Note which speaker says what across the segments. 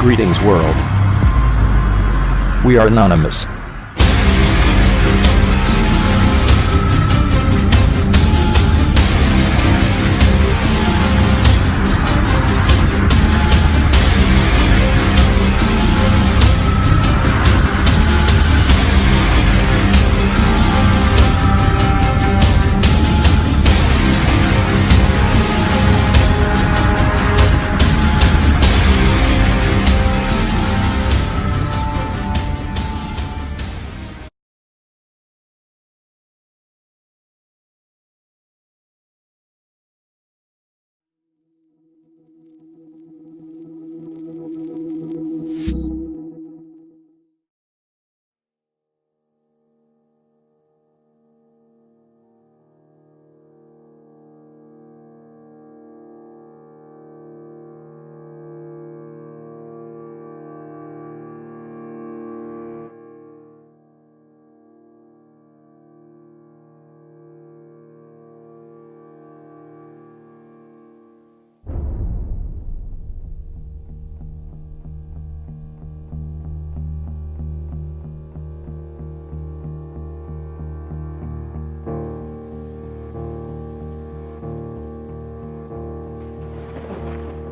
Speaker 1: Greetings world. We are anonymous.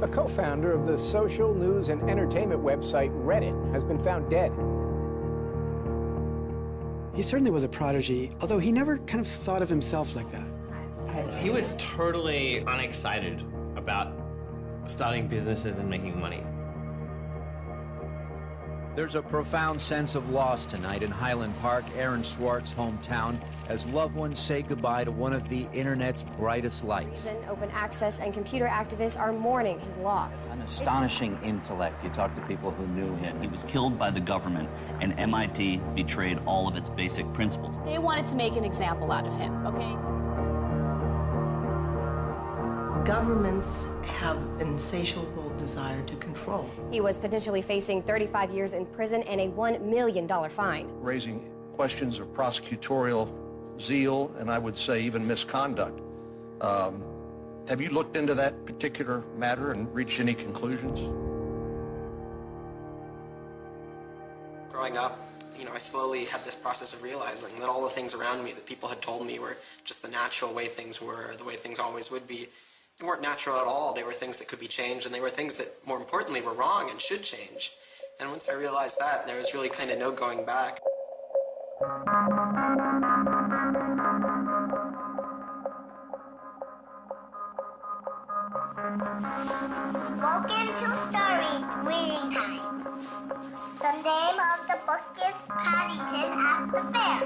Speaker 2: A co-founder of the social news and entertainment website Reddit has been found dead.
Speaker 3: He certainly was a prodigy, although he never kind of thought of himself like that.
Speaker 4: He was totally unexcited about starting businesses and making money.
Speaker 5: There's a profound sense of loss tonight in Highland Park, Aaron Swartz' hometown, as loved ones say goodbye to one of the internet's brightest lights.
Speaker 6: Open access and computer activists are mourning his loss.
Speaker 7: An astonishing intellect. You talk to people who knew him. He was killed by the government, and MIT betrayed all of its basic principles.
Speaker 8: They wanted to make an example out of him, okay?
Speaker 9: Governments have an insatiable desire to control.
Speaker 6: He was potentially facing 35 years in prison and a $1 million fine.
Speaker 10: Raising questions of prosecutorial zeal and I would say even misconduct. Have you looked into that particular matter and reached any conclusions?
Speaker 11: Growing up, I slowly had this process of realizing that all the things around me that people had told me were just the natural way things were, the way things always would be. They weren't natural at all. They were things that could be changed, and they were things that, more importantly, were wrong and should change. And once I realized that, there was really kind of no going back.
Speaker 12: Welcome to Story Reading Time. The name of the book is Paddington at the Fair.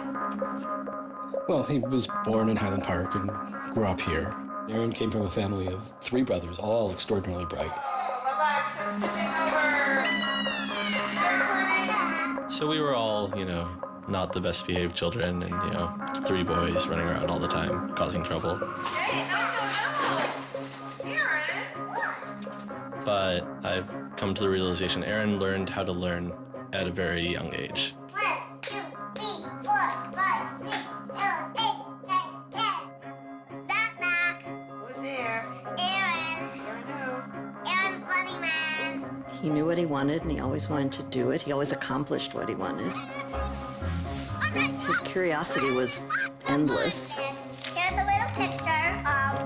Speaker 3: Well, he was born in Highland Park and grew up here. Aaron came from a family of 3 brothers, all extraordinarily bright.
Speaker 13: So we were all, not the best behaved children and, 3 boys running around all the time, causing trouble.
Speaker 12: Hey, no. Aaron!
Speaker 13: But I've come to the realization Aaron learned how to learn at a very young age.
Speaker 12: 1, 2, 3, 4, 5, 6, 7, 8, 9, 10. Knock, knock. Who's there? Aaron. Aaron, funny man.
Speaker 9: He knew what he wanted, and he always wanted to do it. He always accomplished what he wanted. His curiosity was endless.
Speaker 12: Here's a little picture of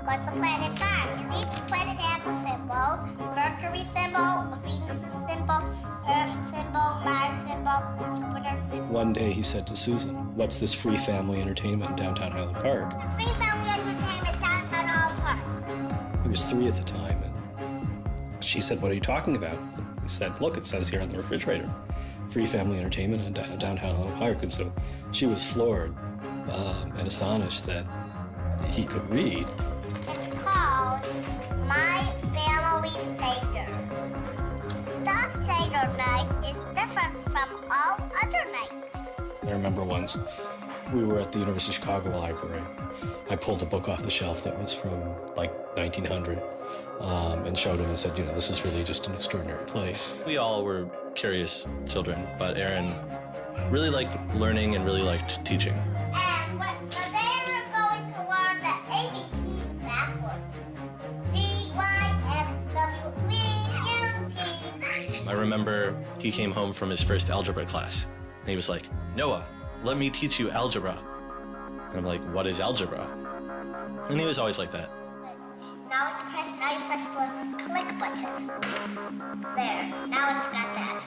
Speaker 12: what the planets are. And each planet has a symbol. Mercury symbol, Venus symbol, Earth symbol, Mars symbol, Jupiter symbol.
Speaker 3: One day he said to Susan, "What's this free family entertainment in downtown Highland Park?"
Speaker 12: Free family entertainment downtown Highland Park.
Speaker 3: He was 3 at the time, and she said, "What are you talking about?" And he said, "Look, it says here on the refrigerator, free family entertainment in downtown Highland Park." And so she was floored and astonished that he could read.
Speaker 12: It's called My Family Seder. That Seder night is different from all other nights.
Speaker 3: I remember once we were at the University of Chicago Library. I pulled a book off the shelf that was from like 1900 and showed him and said, this is really just an extraordinary place.
Speaker 13: We all were curious children, but Aaron really liked learning and really liked teaching.
Speaker 12: And so they were going to learn the ABCs backwards. D, Y, X, W, V, U, T.
Speaker 13: I remember he came home from his first algebra class, and he was like, "Noah, let me teach you algebra." And I'm like, "What is algebra?" And he was always like that.
Speaker 12: Now you press the click button. There, now it's got that.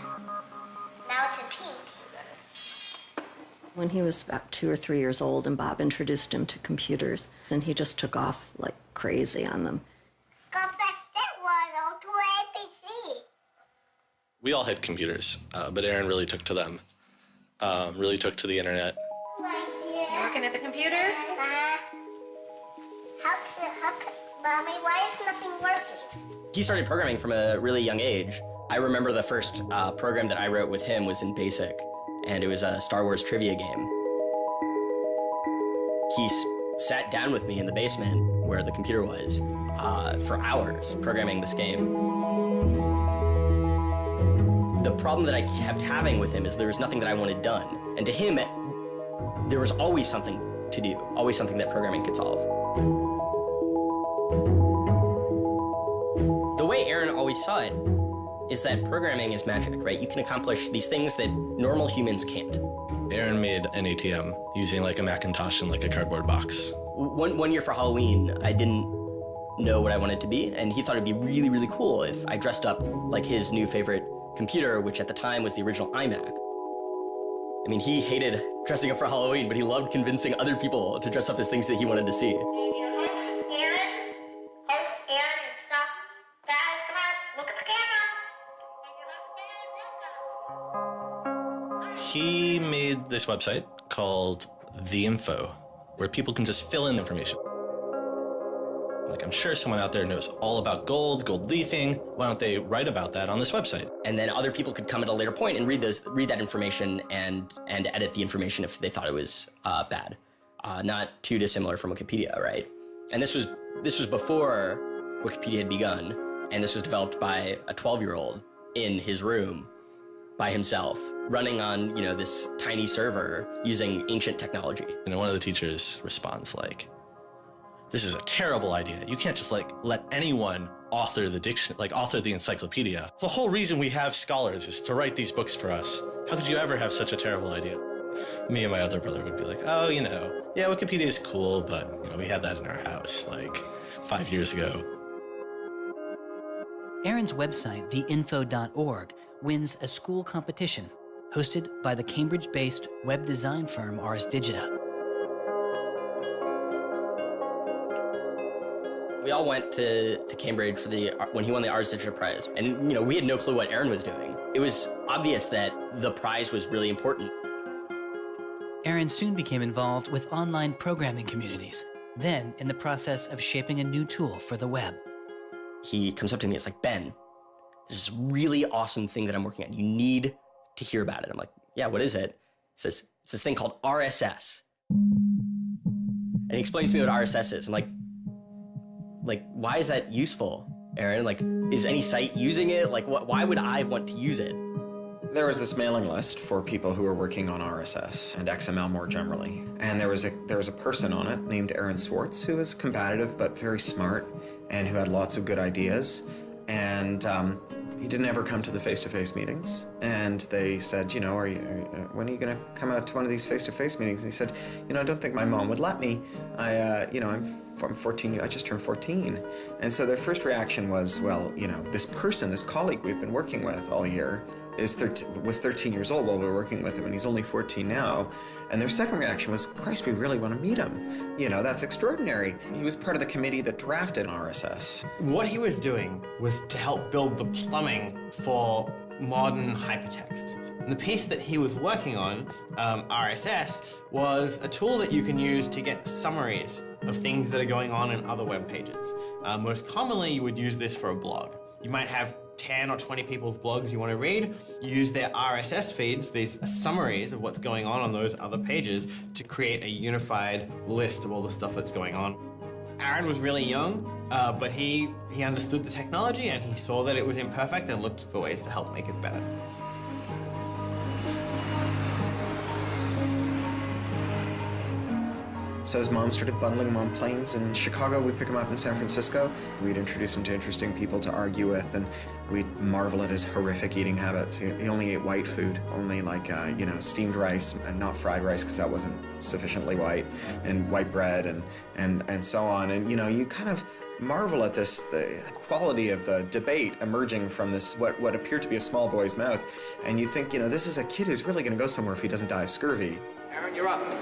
Speaker 12: Now it's in pink.
Speaker 9: When he was about 2 or 3 years old and Bob introduced him to computers, then he just took off like crazy on them.
Speaker 12: Go press that one, do ABC.
Speaker 13: We all had computers, but Aaron really took to them, really took to the internet.
Speaker 12: Working at the computer? Mommy, why is nothing working?
Speaker 14: He started programming from a really young age. I remember the first program that I wrote with him was in BASIC, and it was a Star Wars trivia game. He sat down with me in the basement where the computer was for hours programming this game. The problem that I kept having with him is there was nothing that I wanted done. And to him, there was always something to do, always something that programming could solve. The way Aaron always saw it is that programming is magic, right? You can accomplish these things that normal humans can't.
Speaker 13: Aaron made an ATM using like a Macintosh and like a cardboard box.
Speaker 14: One year for Halloween, I didn't know what I wanted to be, and he thought it'd be really, really cool if I dressed up like his new favorite computer, which at the time was the original iMac. I mean, he hated dressing up for Halloween, but he loved convincing other people to dress up as things that he wanted to see.
Speaker 13: He made this website called The Info, where people can just fill in information. Like, I'm sure someone out there knows all about gold leafing. Why don't they write about that on this website?
Speaker 14: And then other people could come at a later point and read that information and edit the information if they thought it was bad. Not too dissimilar from Wikipedia, right? And this was before Wikipedia had begun, and this was developed by a 12-year-old in his room by himself, running on, this tiny server using ancient technology.
Speaker 13: And one of the teachers responds like, "This is a terrible idea. You can't just let anyone author the encyclopedia. The whole reason we have scholars is to write these books for us. How could you ever have such a terrible idea?" Me and my other brother would be like, "Oh, yeah, Wikipedia is cool, but we had that in our house 5 years ago."
Speaker 15: Aaron's website, theinfo.org, wins a school competition hosted by the Cambridge-based web design firm Ars Digita.
Speaker 14: We all went to Cambridge for when he won the Ars Digita Prize. And, we had no clue what Aaron was doing. It was obvious that the prize was really important.
Speaker 15: Aaron soon became involved with online programming communities, then in the process of shaping a new tool for the web.
Speaker 14: He comes up to me, it's like, "Ben, there's this really awesome thing that I'm working on. You need to hear about it." I'm like, "Yeah, what is it?" He says, "It's this thing called RSS." And he explains to me what RSS is. I'm like, why is that useful, Aaron? Is any site using it? Why would I want to use it?
Speaker 16: There was this mailing list for people who were working on RSS and XML more generally. And there was a person on it named Aaron Swartz who was combative but very smart and who had lots of good ideas. And he didn't ever come to the face-to-face meetings. And they said, when are you going to come out to one of these face-to-face meetings? And he said, I don't think my mom would let me. I'm 14, I just turned 14. And so their first reaction was, well, this colleague we've been working with all year was 13 years old while we were working with him, and he's only 14 now. And their second reaction was, Christ, we really want to meet him. That's extraordinary. He was part of the committee that drafted RSS.
Speaker 11: What he was doing was to help build the plumbing for modern hypertext. And the piece that he was working on, RSS, was a tool that you can use to get summaries of things that are going on in other web pages. Most commonly, you would use this for a blog. You might have 10 or 20 people's blogs you want to read. You use their RSS feeds, these summaries of what's going on those other pages, to create a unified list of all the stuff that's going on. Aaron was really young, but he understood the technology and he saw that it was imperfect and looked for ways to help make it better.
Speaker 16: So his mom started bundling him on planes. In Chicago, we'd pick him up in San Francisco. We'd introduce him to interesting people to argue with, and we'd marvel at his horrific eating habits. He only ate white food, only like, you know, steamed rice and not fried rice because that wasn't sufficiently white, and white bread and so on. And, you know, you kind of marvel at this, the quality of the debate emerging from this, what appeared to be a small boy's mouth. And you think, you know, this is a kid who's really going to go somewhere if he doesn't die of scurvy.
Speaker 17: Aaron, you're up.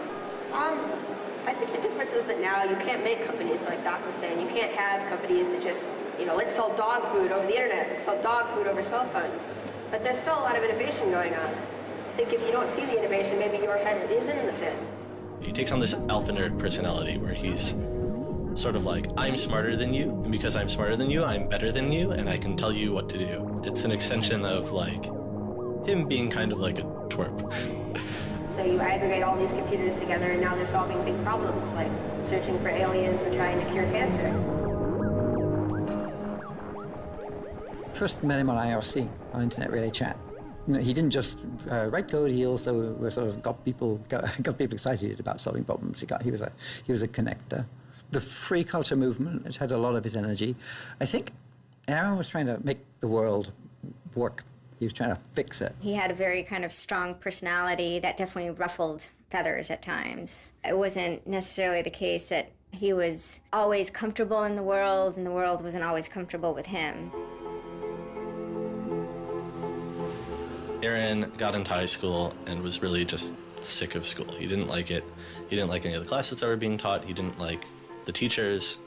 Speaker 17: I think the difference is that now you can't make companies like Doc was saying. You can't have companies that just, you know, let's sell dog food over the internet, let's sell dog food over cell phones. But there's still a lot of innovation going on. I think if you don't see the innovation, maybe your head is in the sand.
Speaker 3: He takes on this alpha nerd personality where he's sort of like, I'm smarter than you, and because I'm smarter than you, I'm better than you, and I can tell you what to do. It's an extension of like him being kind of like a twerp.
Speaker 17: So you aggregate all these computers together and now they're solving big problems like searching for aliens and trying to cure cancer.
Speaker 18: First met him on IRC, on Internet Relay Chat. He didn't just write code, he also got people excited about solving problems. He was a connector. The free culture movement has had a lot of his energy. I think Aaron was trying to make the world work. He was trying to fix it.
Speaker 19: He had a very kind of strong personality that definitely ruffled feathers at times. It wasn't necessarily the case that he was always comfortable in the world and the world wasn't always comfortable with him.
Speaker 3: Aaron got into high school and was really just sick of school. He didn't like it. He didn't like any of the classes that were being taught. He didn't like the teachers.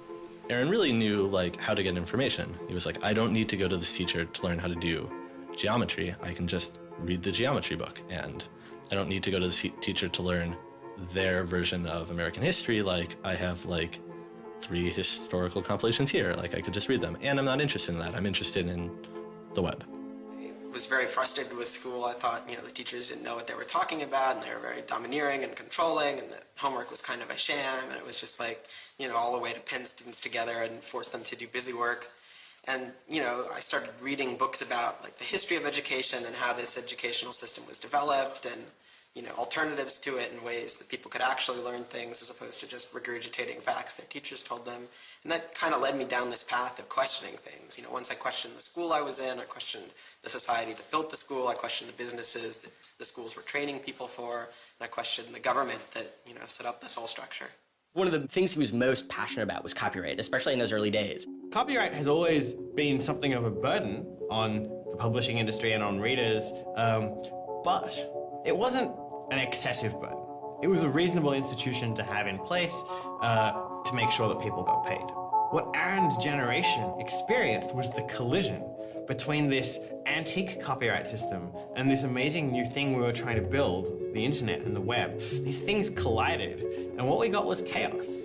Speaker 3: Aaron really knew like how to get information. He was like, I don't need to go to this teacher to learn how to do geometry. I can just read the geometry book, and I don't need to go to the teacher to learn their version of American history. Like, I have like 3 historical compilations here. Like, I could just read them, and I'm not interested in that. I'm interested in the web.
Speaker 11: I was very frustrated with school. I thought, you know, the teachers didn't know what they were talking about, and they were very domineering and controlling, and the homework was kind of a sham, and it was just like, you know, all the way to pin students together and force them to do busy work. And, you know, I started reading books about, like, the history of education and how this educational system was developed and, you know, alternatives to it in ways that people could actually learn things as opposed to just regurgitating facts their teachers told them. And that kind of led me down this path of questioning things. You know, once I questioned the school I was in, I questioned the society that built the school, I questioned the businesses that the schools were training people for, and I questioned the government that, you know, set up this whole structure.
Speaker 14: One of the things he was most passionate about was copyright, especially in those early days.
Speaker 4: Copyright has always been something of a burden on the publishing industry and on readers, but it wasn't an excessive burden. It was a reasonable institution to have in place to make sure that people got paid. What Aaron's generation experienced was the collision between this antique copyright system and this amazing new thing we were trying to build, the internet and the web. These things collided, and what we got was chaos.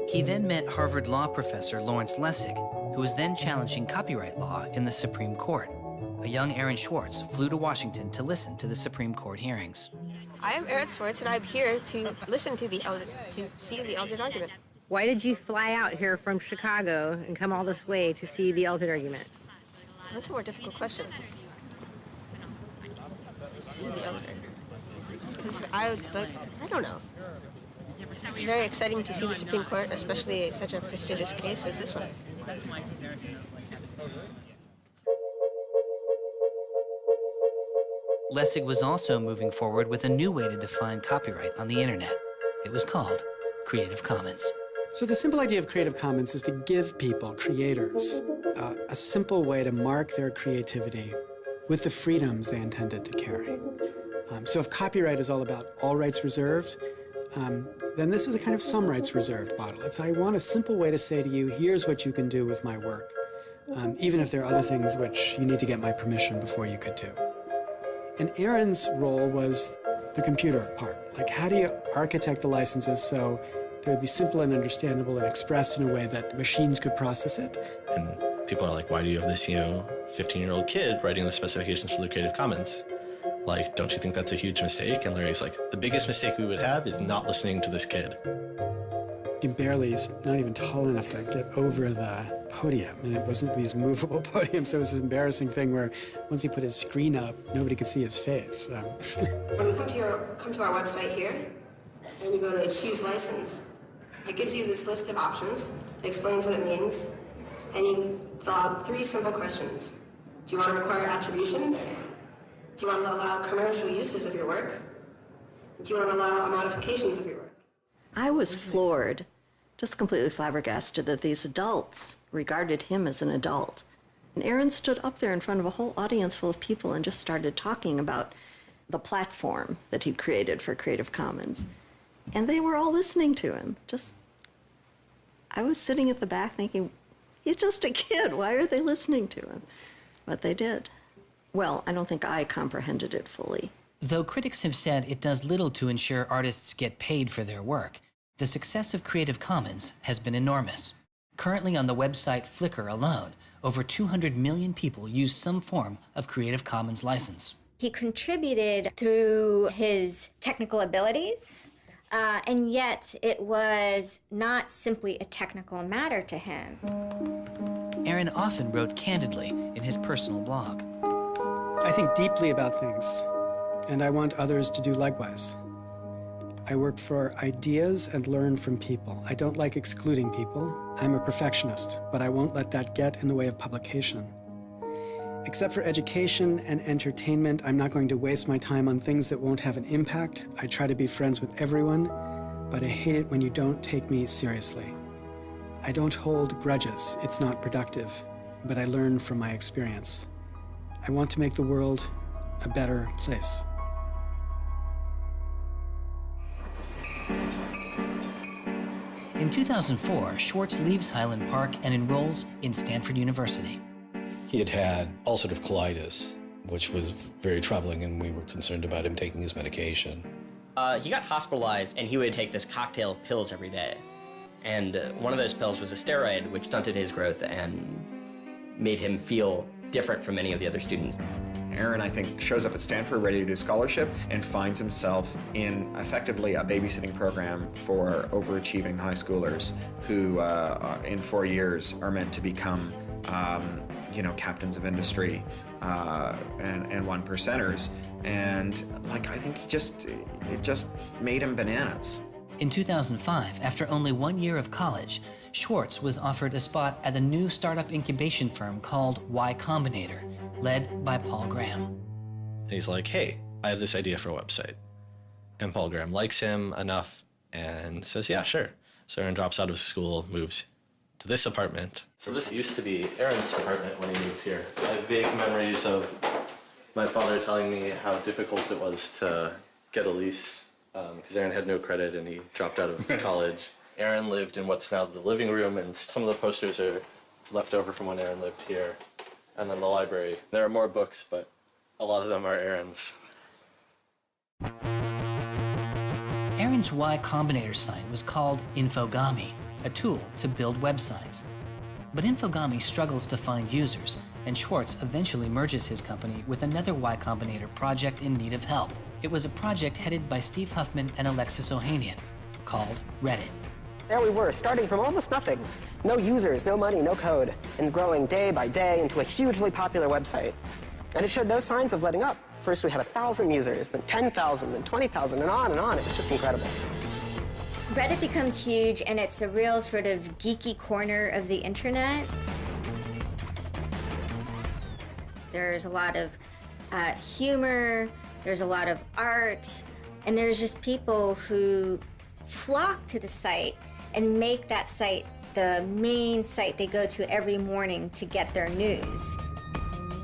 Speaker 15: He then met Harvard law professor Lawrence Lessig, who was then challenging copyright law in the Supreme Court. A young Aaron Swartz flew to Washington to listen to the Supreme Court hearings.
Speaker 17: I am Aaron Swartz, and I'm here to listen to see the Eldred argument.
Speaker 20: Why did you fly out here from Chicago and come all this way to see the Eldred argument?
Speaker 17: That's a more difficult question. See the Eldred. Because I don't know. It's very exciting to see the Supreme Court, especially such a prestigious case as this one.
Speaker 15: Lessig was also moving forward with a new way to define copyright on the internet. It was called Creative Commons.
Speaker 21: So the simple idea of Creative Commons is to give people, creators, a simple way to mark their creativity with the freedoms they intended to carry. So if copyright is all about all rights reserved, then this is a kind of some rights reserved model. I want a simple way to say to you, here's what you can do with my work, even if there are other things which you need to get my permission before you could do. And Aaron's role was the computer part. Like, how do you architect the licenses so they would be simple and understandable and expressed in a way that machines could process it?
Speaker 3: And people are like, why do you have this, 15-year-old kid writing the specifications for the Creative Commons? Like, don't you think that's a huge mistake? And Larry's like, the biggest mistake we would have is not listening to this kid.
Speaker 21: He's not even tall enough to get over the podium, and it wasn't these movable podiums, so it was this embarrassing thing where once he put his screen up, nobody could see his face.
Speaker 17: When you come to our website here, and you go to choose license. It gives you this list of options, explains what it means, and you fill out 3 simple questions. Do you want to require attribution? Do you want to allow commercial uses of your work? Do you want to allow modifications of your work?
Speaker 9: I was floored, just completely flabbergasted that these adults regarded him as an adult. And Aaron stood up there in front of a whole audience full of people and just started talking about the platform that he'd created for Creative Commons. And they were all listening to him. I was sitting at the back thinking, he's just a kid. Why are they listening to him? But they did. Well, I don't think I comprehended it fully.
Speaker 15: Though critics have said it does little to ensure artists get paid for their work, the success of Creative Commons has been enormous. Currently on the website Flickr alone, over 200 million people use some form of Creative Commons license.
Speaker 19: He contributed through his technical abilities, and yet it was not simply a technical matter to him.
Speaker 15: Aaron often wrote candidly in his personal blog.
Speaker 21: I think deeply about things, and I want others to do likewise. I work for ideas and learn from people. I don't like excluding people. I'm a perfectionist, but I won't let that get in the way of publication. Except for education and entertainment, I'm not going to waste my time on things that won't have an impact. I try to be friends with everyone, but I hate it when you don't take me seriously. I don't hold grudges. It's not productive, but I learn from my experience. I want to make the world a better place.
Speaker 15: In 2004, Swartz leaves Highland Park and enrolls in Stanford University.
Speaker 3: He had had ulcerative colitis, which was very troubling, and we were concerned about him taking his medication.
Speaker 14: He got hospitalized, and he would take this cocktail of pills every day. And one of those pills was a steroid, which stunted his growth and made him feel different from many of the other students.
Speaker 16: Aaron, I think, shows up at Stanford ready to do scholarship and finds himself in effectively a babysitting program for overachieving high schoolers who, in 4 years, are meant to become, captains of industry and 1%ers. And I think it just made him bananas.
Speaker 15: In 2005, after only 1 year of college, Swartz was offered a spot at a new startup incubation firm called Y Combinator, led by Paul Graham.
Speaker 3: And he's like, hey, I have this idea for a website. And Paul Graham likes him enough and says, yeah, sure. So Aaron drops out of school, moves to this apartment. So this used to be Aaron's apartment when he moved here. I have vague memories of my father telling me how difficult it was to get a lease because Aaron had no credit and he dropped out of college. Aaron lived in what's now the living room, and some of the posters are left over from when Aaron lived here. And then the library. There are more books, but a lot of them are Aaron's.
Speaker 15: Aaron's Y Combinator site was called Infogami, a tool to build websites. But Infogami struggles to find users, and Swartz eventually merges his company with another Y Combinator project in need of help. It was a project headed by Steve Huffman and Alexis Ohanian, called Reddit.
Speaker 1: There we were, starting from almost nothing. No users, no money, no code, and growing day by day into a hugely popular website. And it showed no signs of letting up. First we had 1,000 users, then 10,000, then 20,000, and on and on. It was just incredible.
Speaker 19: Reddit becomes huge, and it's a real sort of geeky corner of the internet. There's a lot of humor, there's a lot of art, and there's just people who flock to the site and make that site the main site they go to every morning to get their news.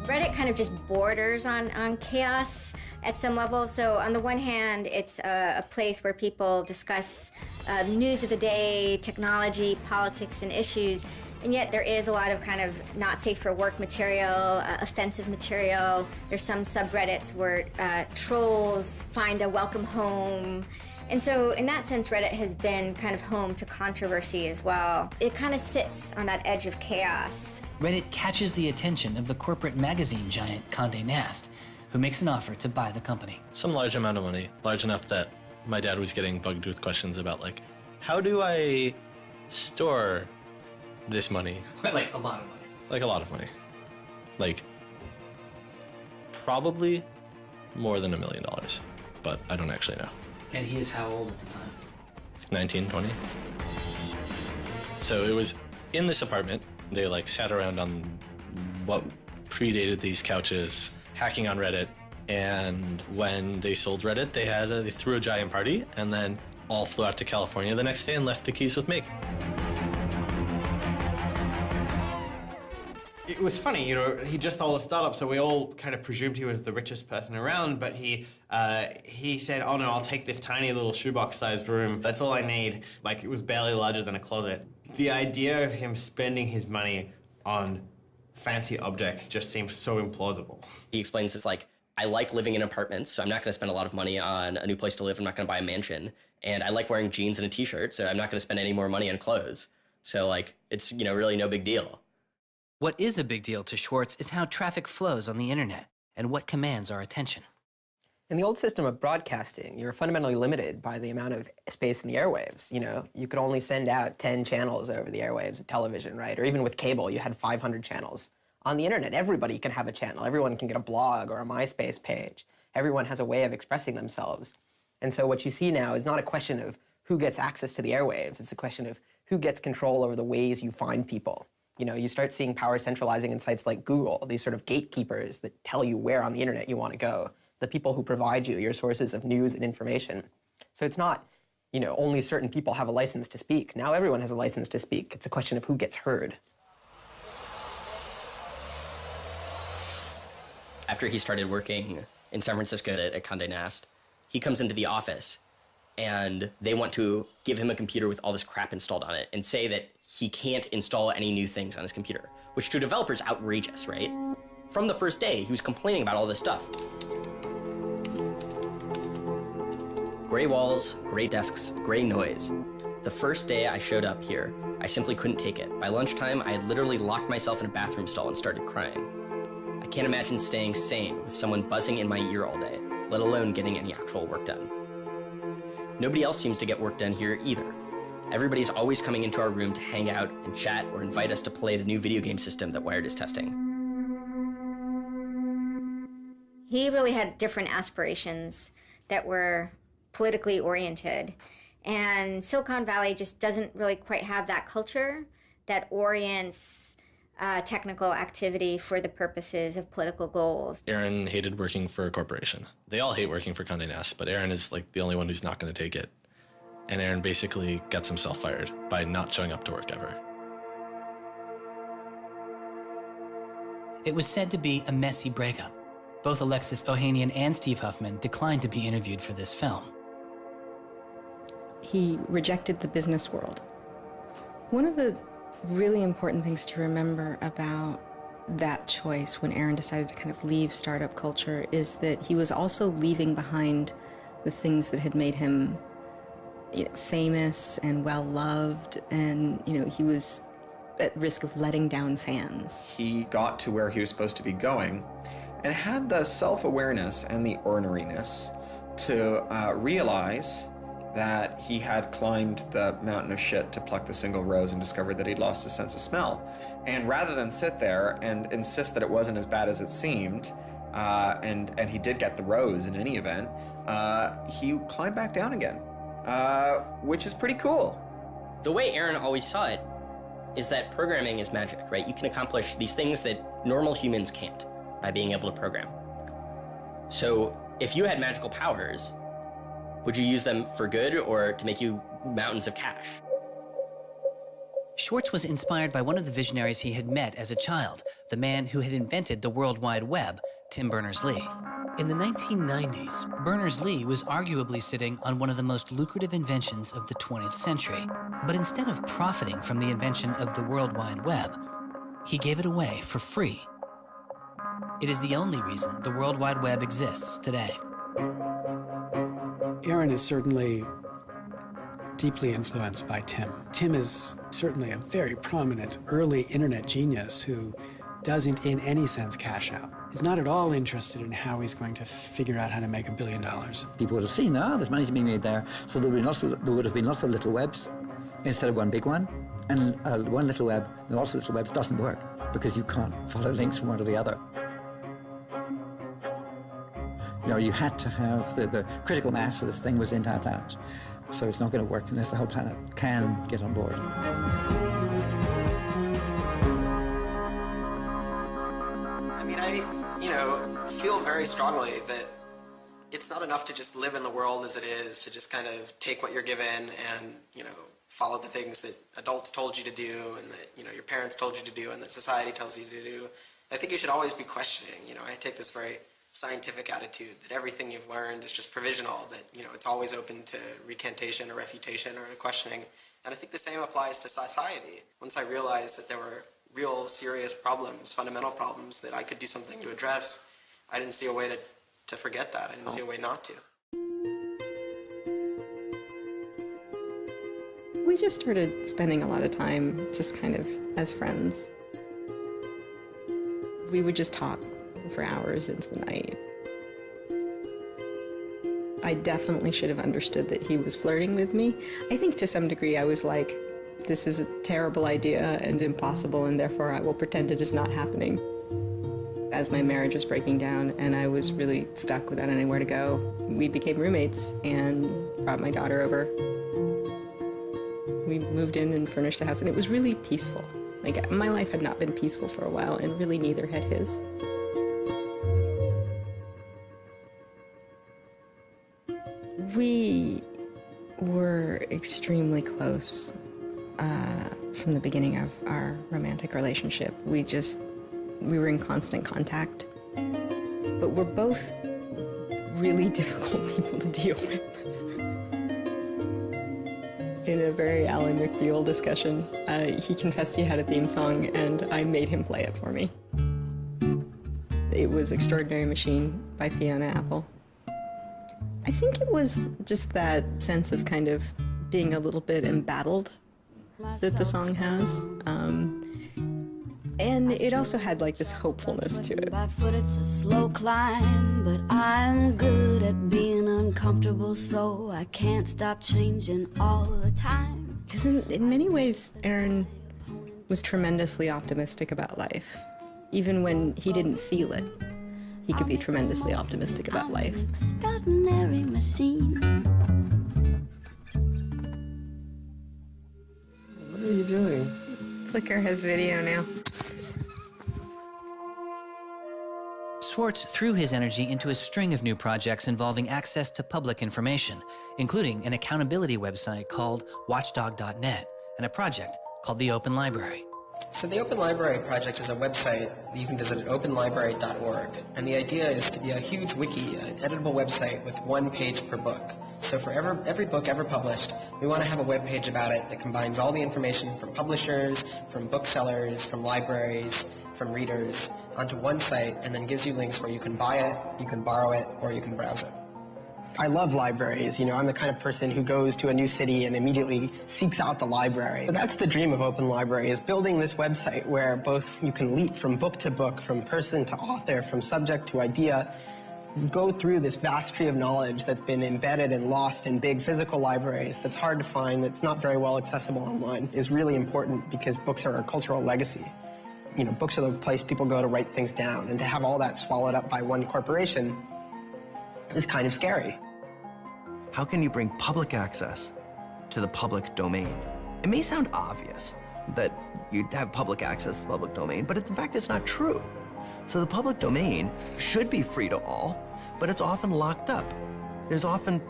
Speaker 19: Reddit kind of just borders on chaos at some level. So on the one hand, it's a place where people discuss the news of the day, technology, politics, and issues. And yet there is a lot of kind of not safe for work material, offensive material. There's some subreddits where trolls find a welcome home. And so in that sense, Reddit has been kind of home to controversy as well. It kind of sits on that edge of chaos.
Speaker 15: Reddit catches the attention of the corporate magazine giant Condé Nast, who makes an offer to buy the company.
Speaker 3: Some large amount of money, large enough that my dad was getting bugged with questions about, like, how do I store this money?
Speaker 15: Like a lot of money.
Speaker 3: Like a lot of money. Like, probably more than $1 million, but I don't actually know.
Speaker 15: And he is how old at the time?
Speaker 13: 1920. So it was in this apartment. They like sat around on what predated these couches, hacking on Reddit. And when they sold Reddit, they threw a giant party and then all flew out to California the next day and left the keys with Meg.
Speaker 4: It was funny, you know, he just sold a startup, so we all kind of presumed he was the richest person around, but he said, oh no, I'll take this tiny little shoebox-sized room. That's all I need. Like, it was barely larger than a closet. The idea of him spending his money on fancy objects just seems so implausible.
Speaker 14: He explains it's like, I like living in apartments, so I'm not gonna spend a lot of money on a new place to live. I'm not gonna buy a mansion. And I like wearing jeans and a t-shirt, so I'm not gonna spend any more money on clothes. So like, it's, you know, really no big deal.
Speaker 15: What is a big deal to Swartz is how traffic flows on the internet and what commands our attention.
Speaker 1: In the old system of broadcasting, you're fundamentally limited by the amount of space in the airwaves. You know, you could only send out 10 channels over the airwaves of television, right? Or even with cable, you had 500 channels. On the internet, everybody can have a channel. Everyone can get a blog or a MySpace page. Everyone has a way of expressing themselves. And so what you see now is not a question of who gets access to the airwaves. It's a question of who gets control over the ways you find people. You know, you start seeing power centralizing in sites like Google, these sort of gatekeepers that tell you where on the internet you want to go, the people who provide you your sources of news and information. So it's not, you know, only certain people have a license to speak. Now everyone has a license to speak. It's a question of who gets heard.
Speaker 14: After he started working in San Francisco at Condé Nast, he comes into the office and they want to give him a computer with all this crap installed on it and say that he can't install any new things on his computer, which to a developer is outrageous, right? From the first day, he was complaining about all this stuff. Gray walls, gray desks, gray noise. The first day I showed up here, I simply couldn't take it. By lunchtime, I had literally locked myself in a bathroom stall and started crying. I can't imagine staying sane with someone buzzing in my ear all day, let alone getting any actual work done. Nobody else seems to get work done here either. Everybody's always coming into our room to hang out and chat or invite us to play the new video game system that Wired is testing.
Speaker 19: He really had different aspirations that were politically oriented. And Silicon Valley just doesn't really quite have that culture that orients technical activity for the purposes of political goals.
Speaker 13: Aaron hated working for a corporation. They all hate working for Condé Nast, but Aaron is like the only one who's not going to take it. And Aaron basically gets himself fired by not showing up to work ever.
Speaker 15: It was said to be a messy breakup. Both Alexis Ohanian and Steve Huffman declined to be interviewed for this film.
Speaker 2: He rejected the business world. One of the really important things to remember about that choice when Aaron decided to kind of leave startup culture is that he was also leaving behind the things that had made him, you know, famous and well-loved, and, you know, he was at risk of letting down fans.
Speaker 16: He got to where he was supposed to be going and had the self-awareness and the orneriness to realize that he had climbed the mountain of shit to pluck the single rose and discovered that he'd lost his sense of smell. And rather than sit there and insist that it wasn't as bad as it seemed, and he did get the rose in any event, he climbed back down again, which is pretty cool.
Speaker 14: The way Aaron always saw it is that programming is magic, right? You can accomplish these things that normal humans can't by being able to program. So if you had magical powers, would you use them for good or to make you mountains of cash?
Speaker 15: Swartz was inspired by one of the visionaries he had met as a child, the man who had invented the World Wide Web, Tim Berners-Lee. In the 1990s, Berners-Lee was arguably sitting on one of the most lucrative inventions of the 20th century. But instead of profiting from the invention of the World Wide Web, he gave it away for free. It is the only reason the World Wide Web exists today.
Speaker 21: Aaron is certainly deeply influenced by Tim. Tim is certainly a very prominent early internet genius who doesn't in any sense cash out. He's not at all interested in how he's going to figure out how to make $1 billion.
Speaker 18: People would have seen, there's money to be made there. So there would have been lots of little webs instead of one big one. And one little web and lots of little webs doesn't work because you can't follow links from one to the other. You know, you had to have the critical mass for this thing was the entire planet. So it's not going to work unless the whole planet can get on board.
Speaker 11: I mean, I feel very strongly that it's not enough to just live in the world as it is, to just kind of take what you're given and, follow the things that adults told you to do and that, your parents told you to do and that society tells you to do. I think you should always be questioning. I take this very scientific attitude that everything you've learned is just provisional, that, it's always open to recantation or refutation or questioning. And I think the same applies to society. Once I realized that there were real serious problems, fundamental problems that I could do something to address, I didn't see a way to forget that. I didn't see a way not to.
Speaker 2: We just started spending a lot of time just kind of as friends. We would just talk for hours into the night. I definitely should have understood that he was flirting with me. I think to some degree I was like, this is a terrible idea and impossible, and therefore I will pretend it is not happening. As my marriage was breaking down and I was really stuck without anywhere to go, we became roommates and brought my daughter over. We moved in and furnished a house, and it was really peaceful. Like, my life had not been peaceful for a while, and really neither had his. We were extremely close from the beginning of our romantic relationship. We were in constant contact. But we're both really difficult people to deal with. In a very Ally McBeal discussion, he confessed he had a theme song, and I made him play it for me. It was Extraordinary Machine by Fiona Apple. I think it was just that sense of kind of being a little bit embattled that the song has. And it also had like this hopefulness to it.
Speaker 5: By foot it's a slow climb, but I'm good at being uncomfortable, so I can't stop changing all the time.
Speaker 2: Because in many ways, Aaron was tremendously optimistic about life. Even when he didn't feel it, he could be tremendously optimistic about life.
Speaker 5: Extraordinary machine.
Speaker 1: What are you doing?
Speaker 20: Flickr has video now.
Speaker 15: Swartz threw his energy into a string of new projects involving access to public information, including an accountability website called watchdog.net and a project called the Open Library.
Speaker 11: So the Open Library project is a website that you can visit at openlibrary.org. And the idea is to be a huge wiki, an editable website with one page per book. So for every book ever published, we want to have a web page about it that combines all the information from publishers, from booksellers, from libraries, from readers onto one site, and then gives you links where you can buy it, you can borrow it, or you can browse it. I love libraries. I'm the kind of person who goes to a new city and immediately seeks out the library. So that's the dream of Open Library, is building this website where both you can leap from book to book, from person to author, from subject to idea, go through this vast tree of knowledge that's been embedded and lost in big physical libraries that's hard to find, that's not very well accessible online, is really important because books are a cultural legacy. Books are the place people go to write things down, and to have all that swallowed up by one corporation is kind of scary.
Speaker 22: How can you bring public access to the public domain? It may sound obvious that you'd have public access to the public domain, but in fact, it's not true. So the public domain should be free to all, but it's often locked up. There's often,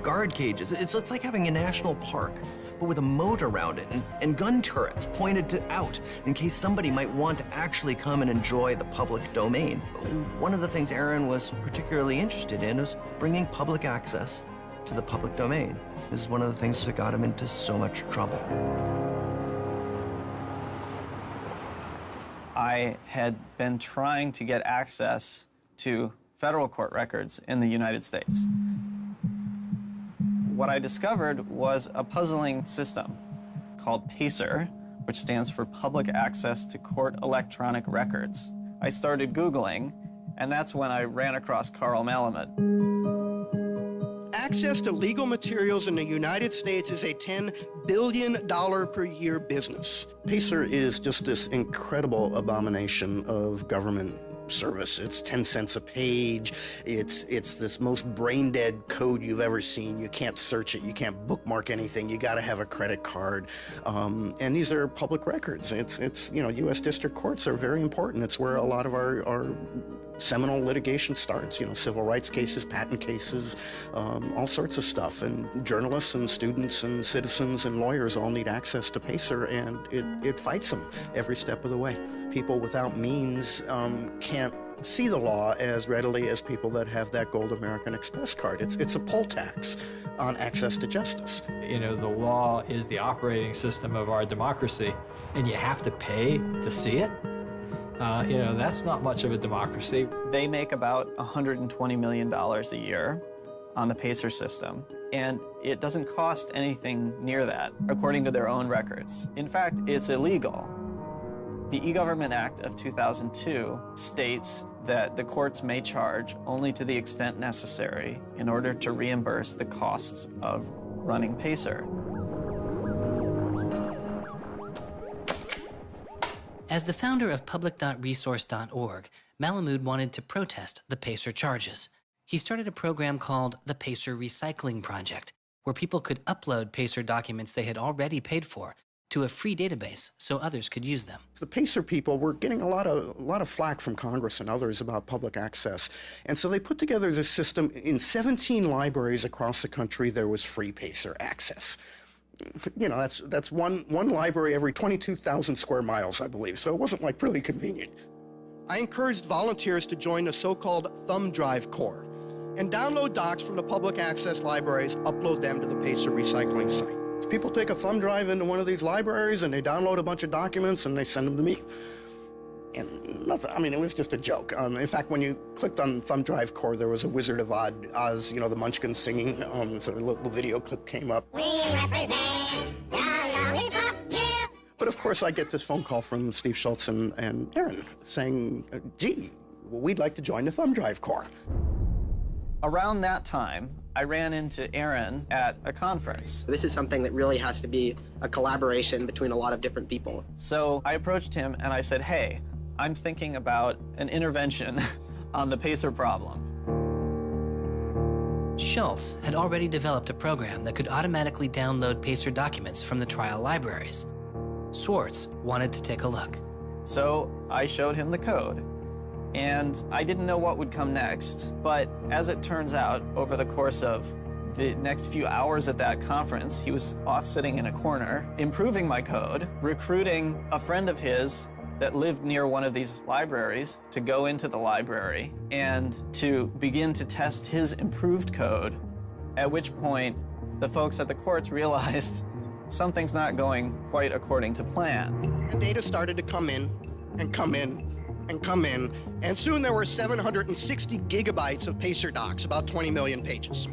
Speaker 22: guard cages. It's like having a national park, but with a moat around it and gun turrets pointed out in case somebody might want to actually come and enjoy the public domain. One of the things Aaron was particularly interested in was bringing public access to the public domain. This is one of the things that got him into so much trouble.
Speaker 23: I had been trying to get access to federal court records in the United States. What I discovered was a puzzling system called PACER, which stands for Public Access to Court Electronic Records. I started Googling, and that's when I ran across Carl Malamud.
Speaker 24: Access to legal materials in the United States is a $10 billion per year business.
Speaker 25: PACER is just this incredible abomination of government
Speaker 24: service. It's 10 cents a page. It's this most brain-dead code you've ever seen. You can't search it. You can't bookmark anything. You got to have a credit card. And these are public records. It's U.S. district courts are very important. It's where a lot of our seminal litigation starts, civil rights cases, patent cases, all sorts of stuff. And journalists and students and citizens and lawyers all need access to PACER, and it fights them every step of the way. People without means can't see the law as readily as people that have that gold American Express card. It's a poll tax on access to justice.
Speaker 6: The law is the operating system of our democracy, and you have to pay to see it. That's not much of a democracy.
Speaker 23: They make about $120 million a year on the PACER system, and it doesn't cost anything near that, according to their own records. In fact, it's illegal. The E-Government Act of 2002 states that the courts may charge only to the extent necessary in order to reimburse the costs of running PACER.
Speaker 15: As the founder of public.resource.org, Malamud wanted to protest the PACER charges. He started a program called the PACER Recycling Project, where people could upload PACER documents they had already paid for to a free database so others could use them.
Speaker 24: The PACER people were getting a lot of flack from Congress and others about public access. And so they put together this system. In 17 libraries across the country, there was free PACER access. That's one library every 22,000 square miles, I believe, so it wasn't like really convenient. I encouraged volunteers to join the so-called Thumb Drive Corps and download docs from the public access libraries, upload them to the PACER recycling site. People take a thumb drive into one of these libraries and they download a bunch of documents and they send them to me. And nothing, it was just a joke. In fact, when you clicked on Thumb Drive Core, there was a Wizard of Oz, the Munchkins singing, so a little video clip came up.
Speaker 12: We represent the lollipop, yeah.
Speaker 24: But of course, I get this phone call from Steve Schultz and Aaron saying, gee, we'd like to join the Thumb Drive Corps.
Speaker 23: Around that time, I ran into Aaron at a conference.
Speaker 11: This is something that really has to be a collaboration between a lot of different people.
Speaker 23: So I approached him and I said, hey, I'm thinking about an intervention on the PACER problem.
Speaker 15: Schultz had already developed a program that could automatically download PACER documents from the trial libraries. Swartz wanted to take a look.
Speaker 23: So I showed him the code. And I didn't know what would come next, but as it turns out, over the course of the next few hours at that conference, he was off sitting in a corner, improving my code, recruiting a friend of his that lived near one of these libraries to go into the library and to begin to test his improved code, at which point the folks at the courts realized something's not going quite according to plan.
Speaker 24: And data started to come in and come in and come in, and soon there were 760 gigabytes of PACER docs, about 20 million pages.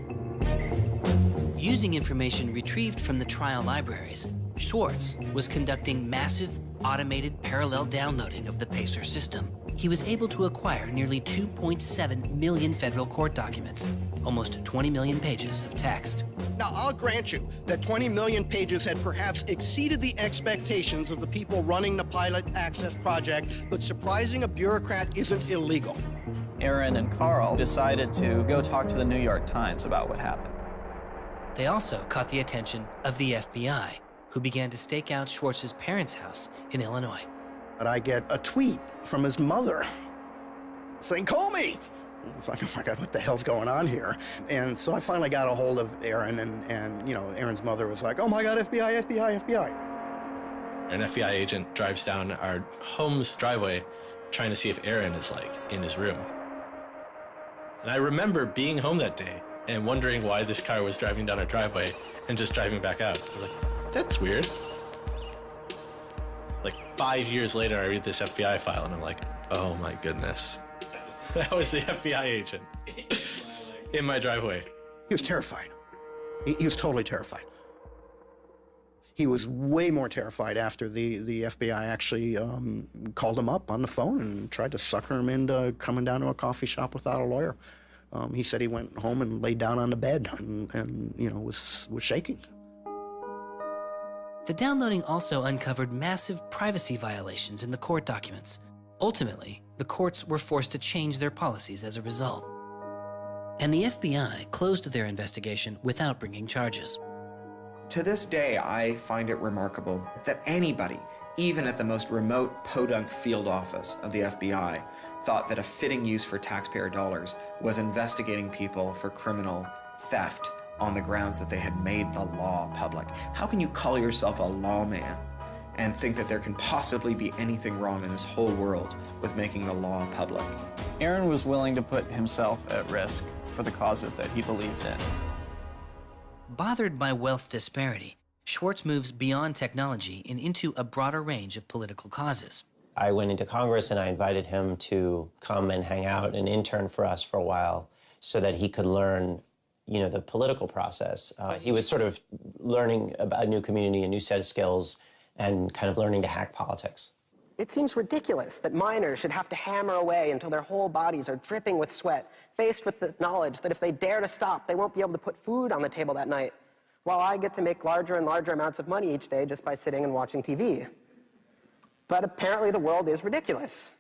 Speaker 15: Using information retrieved from the trial libraries, Swartz was conducting massive, automated parallel downloading of the PACER system. He was able to acquire nearly 2.7 million federal court documents, almost 20 million pages of text.
Speaker 24: Now, I'll grant you that 20 million pages had perhaps exceeded the expectations of the people running the Pilot Access Project, but surprising a bureaucrat isn't illegal.
Speaker 23: Aaron and Carl decided to go talk to the New York Times about what happened.
Speaker 15: They also caught the attention of the FBI, who began to stake out Schwartz's parents' house in Illinois.
Speaker 24: But I get a tweet from his mother saying, call me! It's like, oh my God, what the hell's going on here? And so I finally got a hold of Aaron, and Aaron's mother was like, oh my God, FBI, FBI, FBI.
Speaker 13: An FBI agent drives down our home's driveway trying to see if Aaron is in his room. And I remember being home that day and wondering why this car was driving down our driveway and just driving back out. I was like, that's weird. 5 years later, I read this FBI file and I'm like, oh my goodness. That was the FBI agent in my driveway.
Speaker 24: He was terrified. He was totally terrified. He was way more terrified after the FBI actually called him up on the phone and tried to sucker him into coming down to a coffee shop without a lawyer. He said he went home and laid down on the bed and was shaking.
Speaker 15: The downloading also uncovered massive privacy violations in the court documents. Ultimately, the courts were forced to change their policies as a result. And the FBI closed their investigation without bringing charges.
Speaker 16: To this day, I find it remarkable that anybody, even at the most remote podunk field office of the FBI, thought that a fitting use for taxpayer dollars was investigating people for criminal theft on the grounds that they had made the law public. How can you call yourself a lawman and think that there can possibly be anything wrong in this whole world with making the law public?
Speaker 23: Aaron was willing to put himself at risk for the causes that he believed in.
Speaker 15: Bothered by wealth disparity, Swartz moves beyond technology and into a broader range of political causes.
Speaker 7: I went into Congress and I invited him to come and hang out and intern for us for a while so that he could learn, the political process. He was sort of learning about a new community, a new set of skills, and kind of learning to hack politics.
Speaker 1: It seems ridiculous that miners should have to hammer away until their whole bodies are dripping with sweat, faced with the knowledge that if they dare to stop, they won't be able to put food on the table that night, while I get to make larger and larger amounts of money each day just by sitting and watching TV. But apparently the world is ridiculous.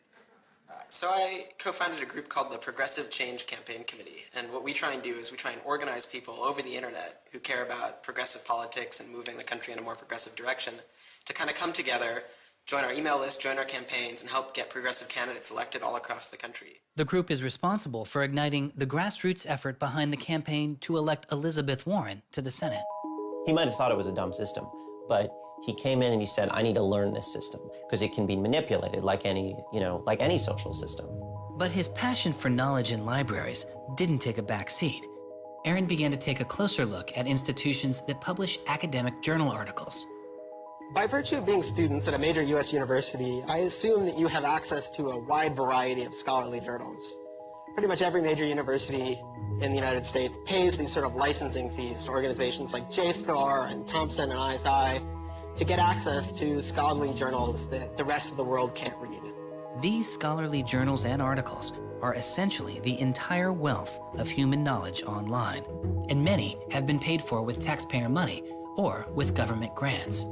Speaker 11: So I co-founded a group called the Progressive Change Campaign Committee, and what we try and do is we try and organize people over the internet who care about progressive politics and moving the country in a more progressive direction to kind of come together, join our email list, join our campaigns, and help get progressive candidates elected all across the country.
Speaker 15: The group is responsible for igniting the grassroots effort behind the campaign to elect Elizabeth Warren to the Senate.
Speaker 7: He might have thought it was a dumb system, but he came in and he said, I need to learn this system because it can be manipulated like any social system.
Speaker 15: But his passion for knowledge in libraries didn't take a back seat. Aaron began to take a closer look at institutions that publish academic journal articles.
Speaker 1: By virtue of being students at a major U.S. university, I assume that you have access to a wide variety of scholarly journals. Pretty much every major university in the United States pays these sort of licensing fees to organizations like JSTOR and Thomson and ISI to get access to scholarly journals that the rest of the world can't read.
Speaker 15: These scholarly journals and articles are essentially the entire wealth of human knowledge online, and many have been paid for with taxpayer money or with government grants.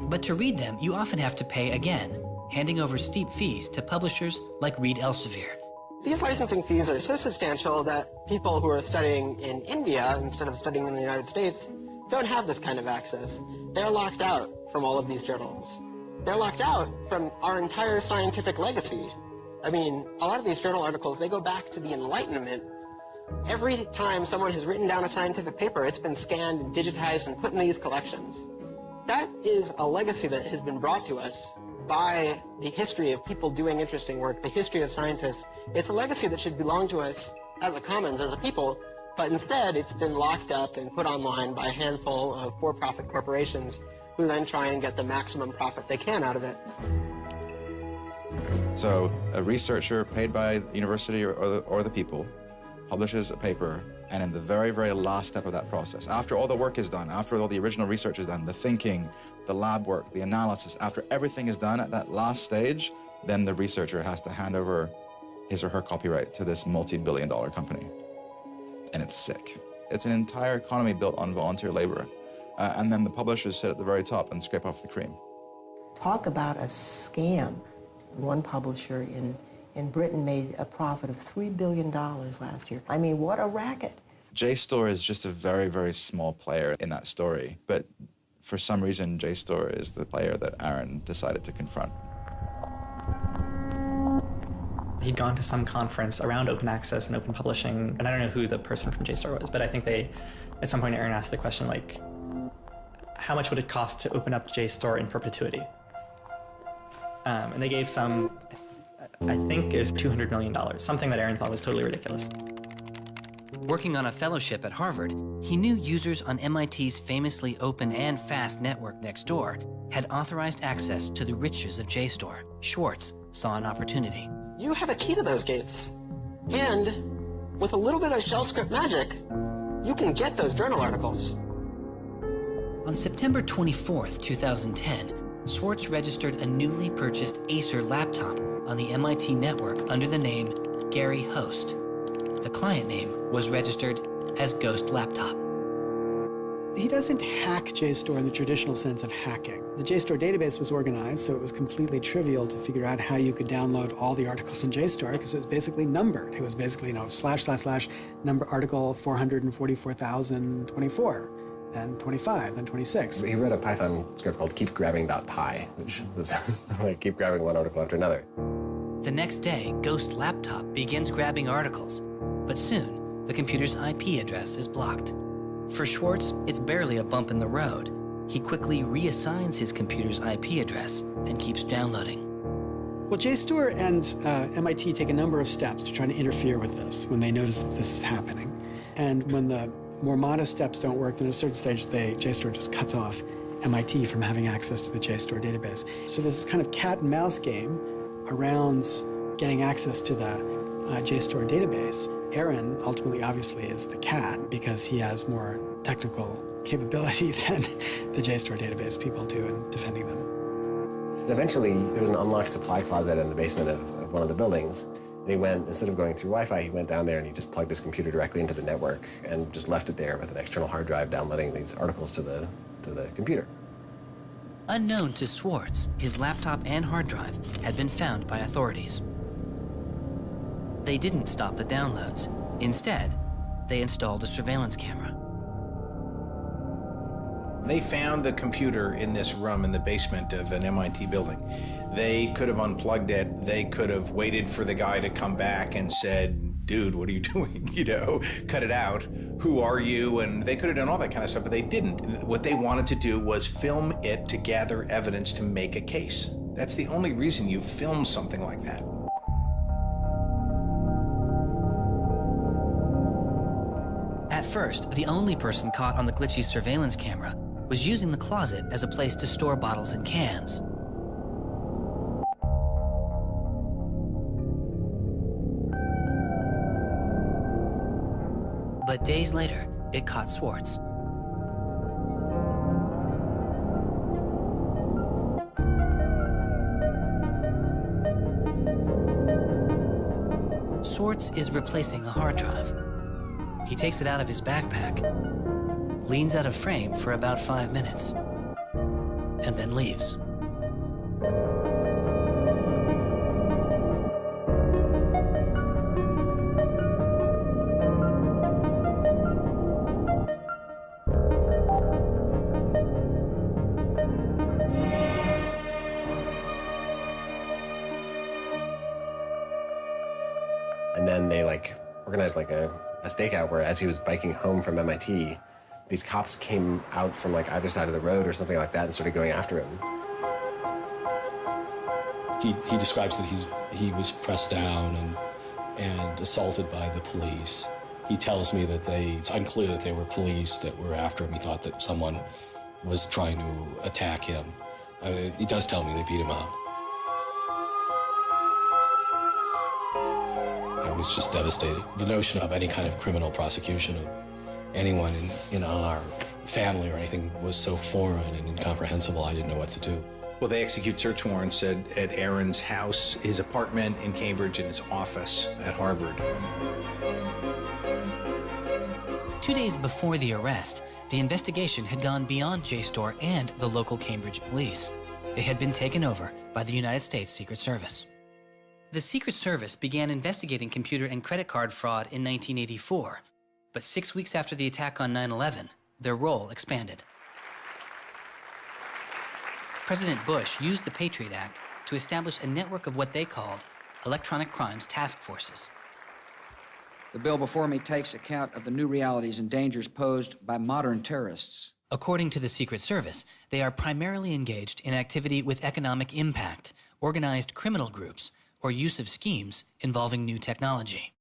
Speaker 15: But to read them, you often have to pay again, handing over steep fees to publishers like Reed Elsevier.
Speaker 1: These licensing fees are so substantial that people who are studying in India instead of studying in the United States don't have this kind of access. They're locked out from all of these journals. They're locked out from our entire scientific legacy. I mean, a lot of these journal articles, they go back to the Enlightenment. Every time someone has written down a scientific paper, it's been scanned and digitized and put in these collections. That is a legacy that has been brought to us by the history of people doing interesting work, the history of scientists. It's a legacy that should belong to us as a commons, as a people, but instead it's been locked up and put online by a handful of for-profit corporations who then try and get the maximum profit they can out of it.
Speaker 8: So a researcher paid by the university or the people publishes a paper, and in the very, very last step of that process, after all the work is done, after all the original research is done, the thinking, the lab work, the analysis, after everything is done at that last stage, then the researcher has to hand over his or her copyright to this multi-billion-dollar company. And it's sick. It's an entire economy built on volunteer labor. And then the publishers sit at the very top and scrape off the cream.
Speaker 10: Talk about a scam. One publisher in Britain made a profit of $3 billion last year. I mean, what a racket.
Speaker 8: JSTOR is just a very, very small player in that story, but for some reason, JSTOR is the player that Aaron decided to confront.
Speaker 17: He'd gone to some conference around open access and open publishing, and I don't know who the person from JSTOR was, but I think at some point Aaron asked the question, like, how much would it cost to open up JSTOR in perpetuity? And they gave some, I think it was $200 million, something that Aaron thought was totally ridiculous.
Speaker 15: Working on a fellowship at Harvard, he knew users on MIT's famously open and fast network Nextdoor had authorized access to the riches of JSTOR. Swartz saw an opportunity.
Speaker 1: You have a key to those gates. And with a little bit of shell script magic, you can get those journal articles.
Speaker 15: On September 24th, 2010, Swartz registered a newly purchased Acer laptop on the MIT network under the name Gary Host. The client name was registered as Ghost Laptop.
Speaker 21: He doesn't hack JSTOR in the traditional sense of hacking. The JSTOR database was organized, so it was completely trivial to figure out how you could download all the articles in JSTOR because it was basically numbered. It was basically, / number article 444,024, then 25, then 26.
Speaker 3: He wrote a Python script called keepgrabbing.py, which was like keep grabbing one article after another.
Speaker 15: The next day, Ghost Laptop begins grabbing articles, but soon the computer's IP address is blocked. For Swartz, it's barely a bump in the road. He quickly reassigns his computer's IP address and keeps downloading.
Speaker 21: Well, JSTOR and MIT take a number of steps to try to interfere with this when they notice that this is happening. And when the more modest steps don't work, then at a certain stage, JSTOR just cuts off MIT from having access to the JSTOR database. So there's this kind of cat and mouse game around getting access to the JSTOR database. Aaron, ultimately, obviously, is the cat because he has more technical capability than the JSTOR database people do in defending them.
Speaker 3: And eventually, there was an unlocked supply closet in the basement of one of the buildings. And he went, instead of going through Wi-Fi, he went down there and he just plugged his computer directly into the network and just left it there with an external hard drive downloading these articles to the computer.
Speaker 15: Unknown to Swartz, his laptop and hard drive had been found by authorities. They didn't stop the downloads. Instead, they installed a surveillance camera.
Speaker 4: They found the computer in this room in the basement of an MIT building. They could have unplugged it. They could have waited for the guy to come back and said, dude, what are you doing? Cut it out. Who are you? And they could have done all that kind of stuff, but they didn't. What they wanted to do was film it to gather evidence to make a case. That's the only reason you film something like that.
Speaker 15: At first, the only person caught on the glitchy surveillance camera was using the closet as a place to store bottles and cans. But days later, it caught Swartz. Swartz is replacing a hard drive. He takes it out of his backpack, leans out of frame for about 5 minutes, and then leaves.
Speaker 3: And then they organized a stakeout where as he was biking home from MIT, these cops came out from either side of the road or something like that and started going after him.
Speaker 9: He describes that he was pressed down and assaulted by the police. He tells me that it's unclear that they were police that were after him. He thought that someone was trying to attack him. He does tell me they beat him up. I was just devastated. The notion of any kind of criminal prosecution of anyone in our family or anything was so foreign and incomprehensible, I didn't know what to do.
Speaker 4: Well, they execute search warrants at Aaron's house, his apartment in Cambridge, and his office at Harvard.
Speaker 15: 2 days before the arrest, the investigation had gone beyond JSTOR and the local Cambridge police. It had been taken over by the United States Secret Service. The Secret Service began investigating computer and credit card fraud in 1984, but 6 weeks after the attack on 9/11, their role expanded. President Bush used the Patriot Act to establish a network of what they called electronic crimes task forces.
Speaker 19: The bill before me takes account of the new realities and dangers posed by modern terrorists.
Speaker 15: According to the Secret Service, they are primarily engaged in activity with economic impact, organized criminal groups, or use of schemes involving new technology.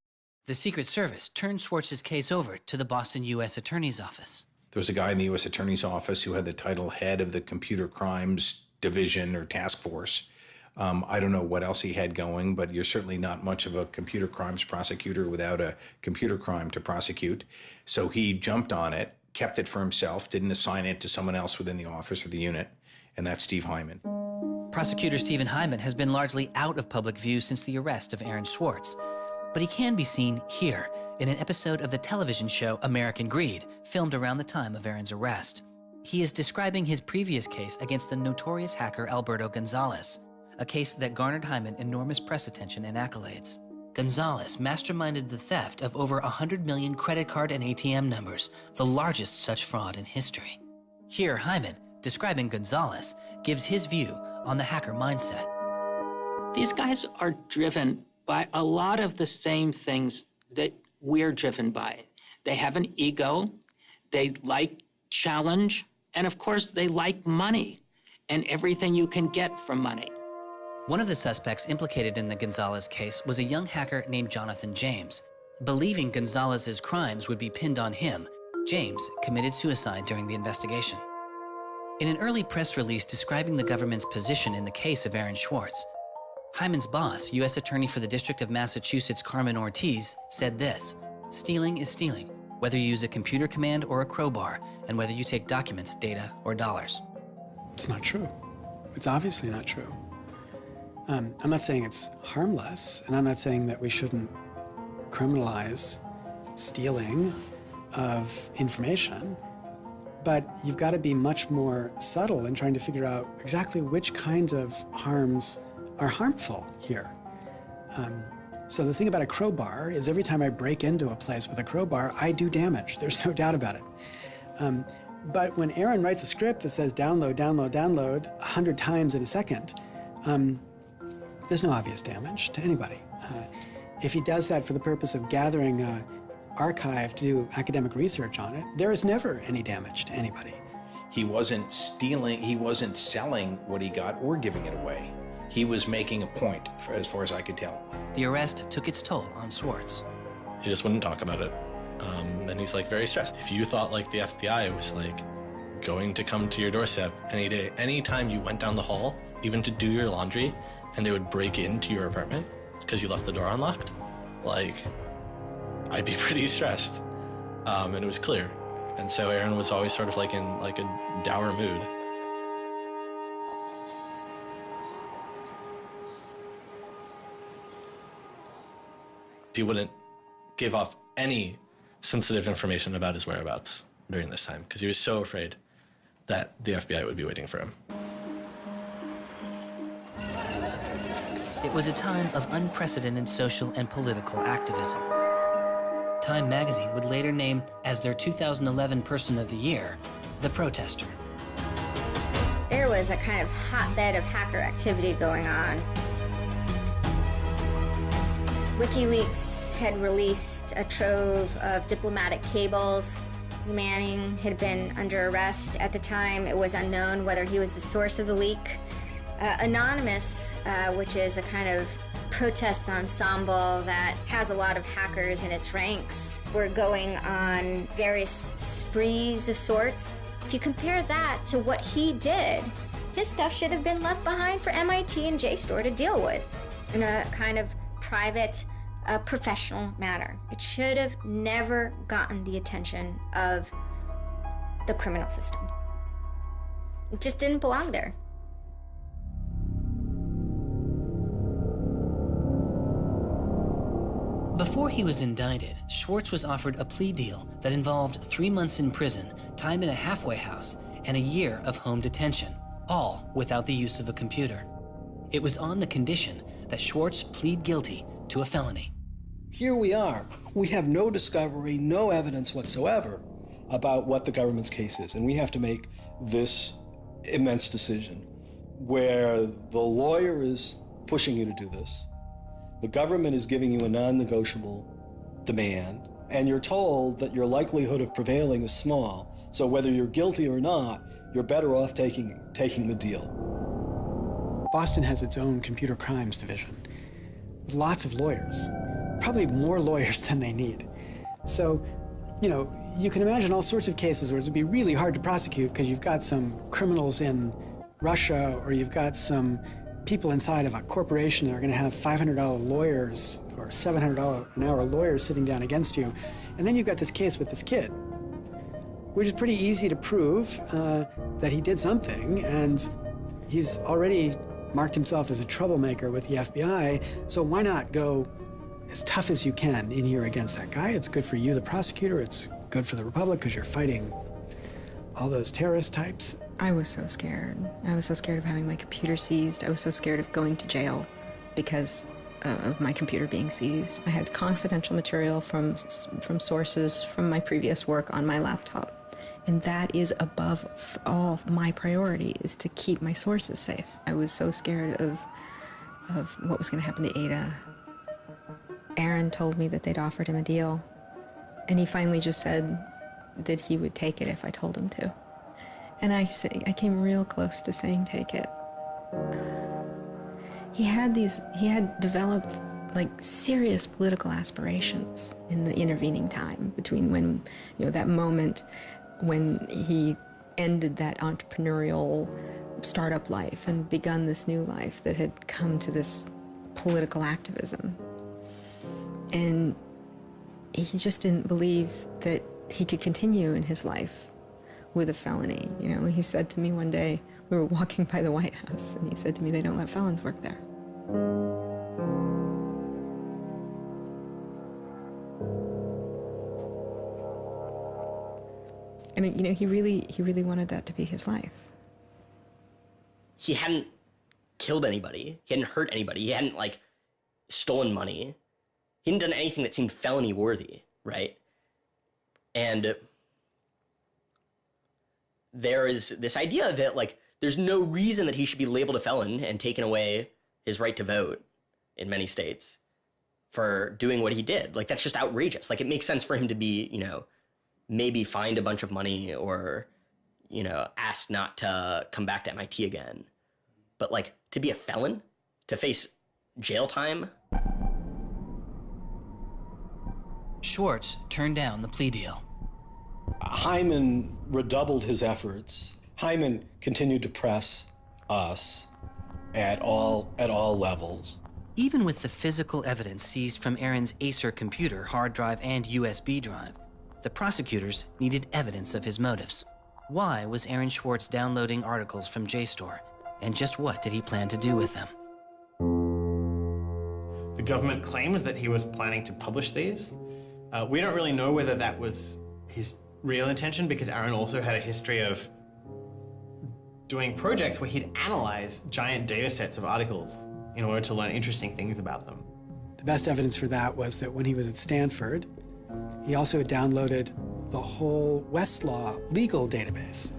Speaker 15: The Secret Service turned Swartz's case over to the Boston U.S. Attorney's Office.
Speaker 4: There was a guy in the U.S. Attorney's Office who had the title head of the Computer Crimes Division or Task Force. I don't know what else he had going, but you're certainly not much of a computer crimes prosecutor without a computer crime to prosecute. So he jumped on it, kept it for himself, didn't assign it to someone else within the office or the unit, and that's Steve Hyman.
Speaker 15: Prosecutor Stephen Hyman has been largely out of public view since the arrest of Aaron Swartz, but he can be seen here in an episode of the television show American Greed, filmed around the time of Aaron's arrest. He is describing his previous case against the notorious hacker Alberto Gonzalez, a case that garnered Hyman enormous press attention and accolades. Gonzalez masterminded the theft of over 100 million credit card and ATM numbers, the largest such fraud in history. Here, Hyman, describing Gonzalez, gives his view on the hacker mindset.
Speaker 2: These guys are driven by a lot of the same things that we're driven by. They have an ego, they like challenge, and of course they like money and everything you can get from money.
Speaker 15: One of the suspects implicated in the Gonzalez case was a young hacker named Jonathan James. Believing Gonzalez's crimes would be pinned on him, James committed suicide during the investigation. In an early press release describing the government's position in the case of Aaron Swartz, Hyman's boss, U.S. Attorney for the District of Massachusetts Carmen Ortiz, said this: "Stealing is stealing, whether you use a computer command or a crowbar, and whether you take documents, data, or dollars."
Speaker 21: It's not true. It's obviously not true. I'm not saying it's harmless, and I'm not saying that we shouldn't criminalize stealing of information, but you've got to be much more subtle in trying to figure out exactly which kinds of harms are harmful here. So the thing about a crowbar is every time I break into a place with a crowbar, I do damage. There's no doubt about it. But when Aaron writes a script that says download, download, download 100 times in a second, there's no obvious damage to anybody. If he does that for the purpose of gathering an archive to do academic research on it, there is never any damage to anybody.
Speaker 4: He wasn't stealing, he wasn't selling what he got or giving it away. He was making a point, as far as I could tell.
Speaker 15: The arrest took its toll on Swartz.
Speaker 13: He just wouldn't talk about it. And he's like very stressed. If you thought like the FBI was like going to come to your doorstep any day, anytime you went down the hall, even to do your laundry, and they would break into your apartment because you left the door unlocked, like, I'd be pretty stressed. And it was clear. And so Aaron was always sort of like in like a dour mood. He wouldn't give off any sensitive information about his whereabouts during this time because he was so afraid that the FBI would be waiting for him.
Speaker 15: It was a time of unprecedented social and political activism. Time magazine would later name as their 2011 Person of the Year, the protester.
Speaker 5: There was a kind of hotbed of hacker activity going on. WikiLeaks had released a trove of diplomatic cables. Manning had been under arrest at the time. It was unknown whether he was the source of the leak. Anonymous, which is a kind of protest ensemble that has a lot of hackers in its ranks, were going on various sprees of sorts. If you compare that to what he did, his stuff should have been left behind for MIT and JSTOR to deal with in a kind of private, professional manner. It should have never gotten the attention of the criminal system. It just didn't belong there.
Speaker 15: Before he was indicted, Swartz was offered a plea deal that involved 3 months in prison, time in a halfway house, and a year of home detention, all without the use of a computer. It was on the condition that Swartz plead guilty to a felony.
Speaker 14: Here we are. We have no discovery, no evidence whatsoever about what the government's case is, and we have to make this immense decision where the lawyer is pushing you to do this. The government is giving you a non-negotiable demand, and you're told that your likelihood of prevailing is small. So whether you're guilty or not, you're better off taking the deal.
Speaker 21: Boston has its own computer crimes division. Lots of lawyers, probably more lawyers than they need. So, you can imagine all sorts of cases where it'd be really hard to prosecute because you've got some criminals in Russia, or you've got some people inside of a corporation that are going to have $500 lawyers or $700 an hour lawyers sitting down against you. And then you've got this case with this kid, which is pretty easy to prove that he did something, and he's already marked himself as a troublemaker with the FBI, so why not go as tough as you can in here against that guy. It's good for you, the prosecutor. It's good for the Republic because you're fighting all those terrorist types.
Speaker 6: I was so scared. I was so scared of having my computer seized. I was so scared of going to jail because of my computer being seized. I had confidential material from sources from my previous work on my laptop. And that is above all my priority, is to keep my sources safe. I was so scared of what was going to happen to Ada. Aaron told me that they'd offered him a deal, and he finally just said that he would take it if I told him to. And I came real close to saying take it. He had developed like serious political aspirations in the intervening time between when, that moment when he ended that entrepreneurial startup life and begun this new life that had come to this political activism. And he just didn't believe that he could continue in his life with a felony. He said to me one day, we were walking by the White House, and he said to me, they don't let felons work there. And he really wanted that to be his life.
Speaker 18: He hadn't killed anybody. He hadn't hurt anybody. He hadn't stolen money. He hadn't done anything that seemed felony worthy, right? And there is this idea that there's no reason that he should be labeled a felon and taken away his right to vote in many states for doing what he did. That's just outrageous. It makes sense for him to be, maybe fined a bunch of money or, asked not to come back to MIT again. But to be a felon, to face jail time.
Speaker 15: Swartz turned down the plea deal.
Speaker 14: Hyman redoubled his efforts. Hyman continued to press us at all levels.
Speaker 15: Even with the physical evidence seized from Aaron's Acer computer, hard drive, and USB drive, the prosecutors needed evidence of his motives. Why was Aaron Swartz downloading articles from JSTOR, and just what did he plan to do with them?
Speaker 20: The government claims that he was planning to publish these. We don't really know whether that was his real intention, because Aaron also had a history of doing projects where he'd analyze giant data sets of articles in order to learn interesting things about them.
Speaker 21: The best evidence for that was that when he was at Stanford, he also downloaded the whole Westlaw legal database.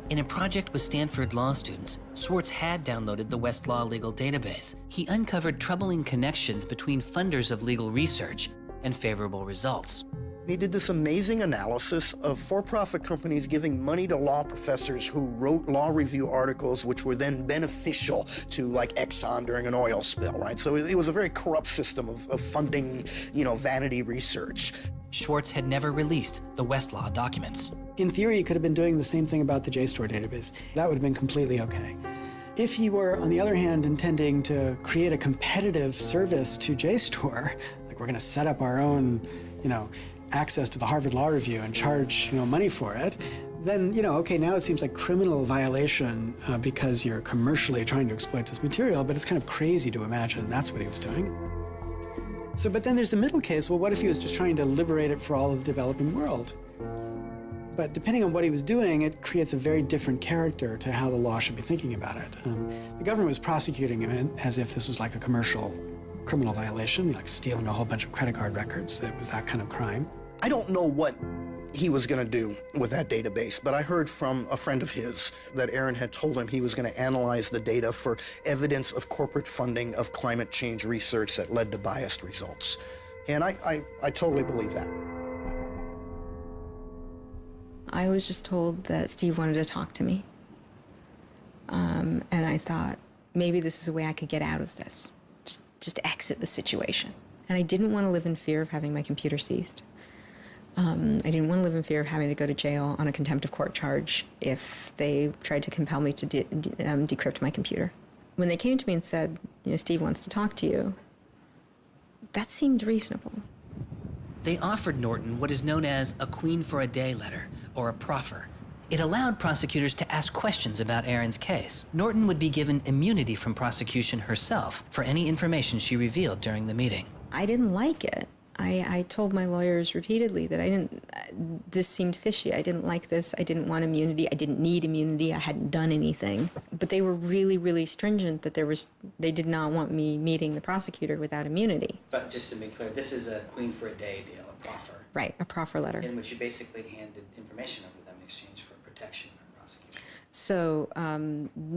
Speaker 15: In a project with Stanford law students, Swartz had downloaded the Westlaw legal database. He uncovered troubling connections between funders of legal research and favorable results.
Speaker 24: He did this amazing analysis of for-profit companies giving money to law professors who wrote law review articles which were then beneficial to Exxon during an oil spill, right? So it was a very corrupt system of funding, vanity research.
Speaker 15: Swartz had never released the Westlaw documents.
Speaker 21: In theory, he could have been doing the same thing about the JSTOR database. That would have been completely okay. If he were, on the other hand, intending to create a competitive service to JSTOR, we're going to set up our own, access to the Harvard Law Review and charge, money for it, then, okay, now it seems like criminal violation because you're commercially trying to exploit this material, but it's kind of crazy to imagine that's what he was doing. So, but then there's the middle case. Well, what if he was just trying to liberate it for all of the developing world? But depending on what he was doing, it creates a very different character to how the law should be thinking about it. The government was prosecuting him as if this was like a commercial criminal violation, like stealing a whole bunch of credit card records. It was that kind of crime.
Speaker 24: I don't know what he was going to do with that database, but I heard from a friend of his that Aaron had told him he was going to analyze the data for evidence of corporate funding of climate change research that led to biased results. And I totally believe that.
Speaker 6: I was just told that Steve wanted to talk to me. And I thought, maybe this is a way I could get out of this. Just exit the situation. And I didn't want to live in fear of having my computer seized. I didn't want to live in fear of having to go to jail on a contempt of court charge if they tried to compel me to decrypt my computer. When they came to me and said, Steve wants to talk to you, that seemed reasonable.
Speaker 15: They offered Norton what is known as a Queen for a Day letter, or a proffer. It allowed prosecutors to ask questions about Aaron's case. Norton would be given immunity from prosecution herself for any information she revealed during the meeting.
Speaker 6: I didn't like it. I told my lawyers repeatedly that this seemed fishy. I didn't like this. I didn't want immunity. I didn't need immunity. I hadn't done anything. But they were really, really stringent that they did not want me meeting the prosecutor without immunity.
Speaker 15: But just to be clear, this is a Queen for a Day deal, a proffer.
Speaker 6: Right, a proffer letter.
Speaker 15: In which you basically handed information over to them in exchange for protection from prosecution.
Speaker 6: So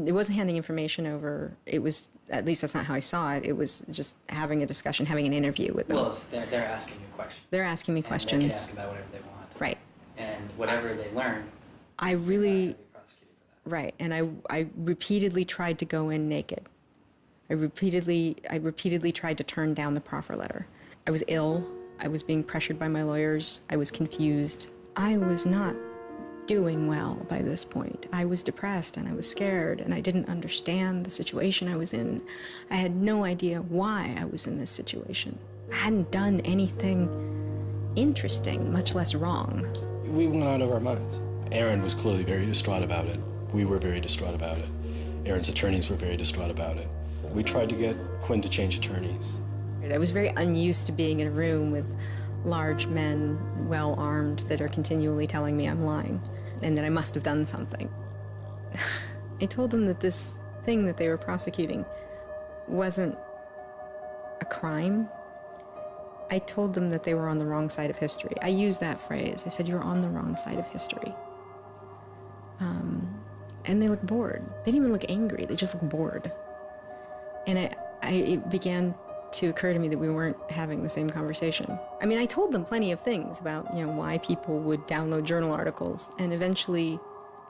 Speaker 6: it wasn't handing information over. It was, at least that's not how I saw it. It was just having a discussion, having an interview with them.
Speaker 15: Well, they're asking you questions.
Speaker 6: They're asking me questions.
Speaker 15: They can ask about whatever they want.
Speaker 6: Right.
Speaker 15: And whatever they learn,
Speaker 6: I really, right, and I repeatedly tried to go in naked. I repeatedly tried to turn down the proffer letter. I was ill. I was being pressured by my lawyers. I was confused. I was not doing well by this point. I was depressed and I was scared and I didn't understand the situation I was in. I had no idea why I was in this situation. I hadn't done anything interesting, much less wrong.
Speaker 14: We went out of our minds. Aaron was clearly very distraught about it. We were very distraught about it. Aaron's attorneys were very distraught about it. We tried to get Quinn to change attorneys.
Speaker 6: I was very unused to being in a room with large men, well-armed, that are continually telling me I'm lying and that I must have done something. I told them that this thing that they were prosecuting wasn't a crime. I told them that they were on the wrong side of history. I used that phrase. I said, you're on the wrong side of history. And they looked bored. They didn't even look angry. They just looked bored. And it began to occur to me that we weren't having the same conversation. I mean, I told them plenty of things about, why people would download journal articles, and eventually,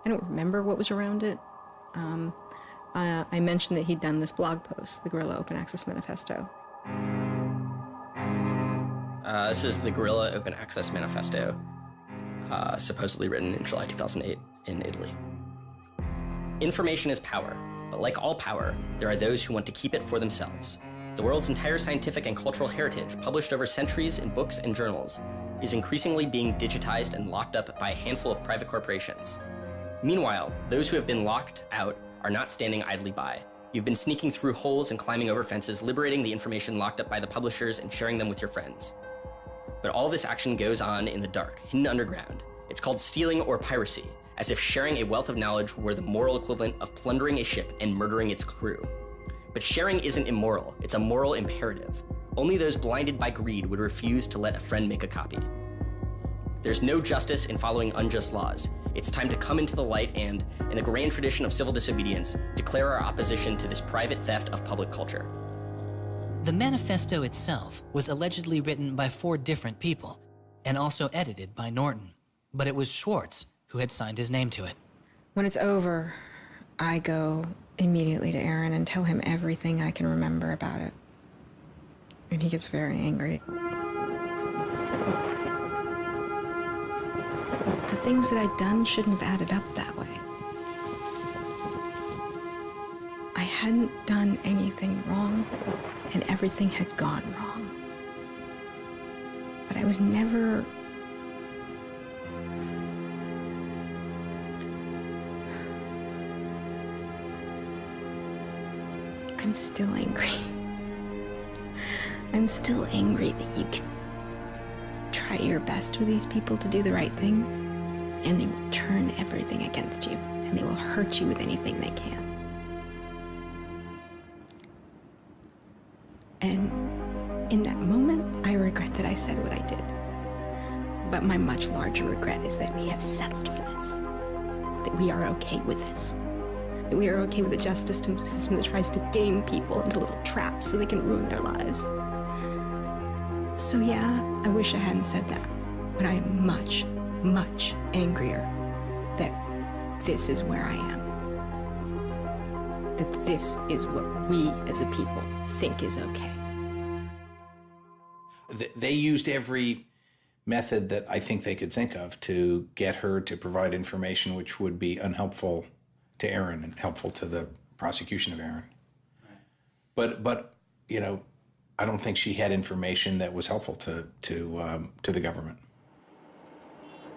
Speaker 6: I don't remember what was around it. I mentioned that he'd done this blog post, the Guerrilla Open Access Manifesto.
Speaker 18: This is the Guerrilla Open Access Manifesto, supposedly written in July 2008 in Italy. Information is power, but like all power, there are those who want to keep it for themselves. The world's entire scientific and cultural heritage, published over centuries in books and journals, is increasingly being digitized and locked up by a handful of private corporations. Meanwhile, those who have been locked out are not standing idly by. You've been sneaking through holes and climbing over fences, liberating the information locked up by the publishers and sharing them with your friends. But all this action goes on in the dark, hidden underground. It's called stealing or piracy, as if sharing a wealth of knowledge were the moral equivalent of plundering a ship and murdering its crew. But sharing isn't immoral, it's a moral imperative. Only those blinded by greed would refuse to let a friend make a copy. There's no justice in following unjust laws. It's time to come into the light and, in the grand tradition of civil disobedience, declare our opposition to this private theft of public culture.
Speaker 15: The manifesto itself was allegedly written by 4 different people and also edited by Norton, but it was Swartz who had signed his name to it.
Speaker 6: When it's over, I go immediately to Aaron and tell him everything I can remember about it. And he gets very angry. The things that I'd done shouldn't have added up that way. I hadn't done anything wrong, and everything had gone wrong. But I was never... I'm still angry. I'm still angry that you can try your best with these people to do the right thing, and they will turn everything against you, and they will hurt you with anything they can. And in that moment, I regret that I said what I did. But my much larger regret is that we have settled for this, that we are okay with this. That we are okay with a justice system that tries to game people into little traps so they can ruin their lives. So yeah, I wish I hadn't said that, but I am much, much angrier that this is where I am. That this is what we as a people think is okay.
Speaker 4: They used every method that I think they could think of to get her to provide information which would be unhelpful to Aaron and helpful to the prosecution of Aaron. Right. But I don't think she had information that was helpful to the government.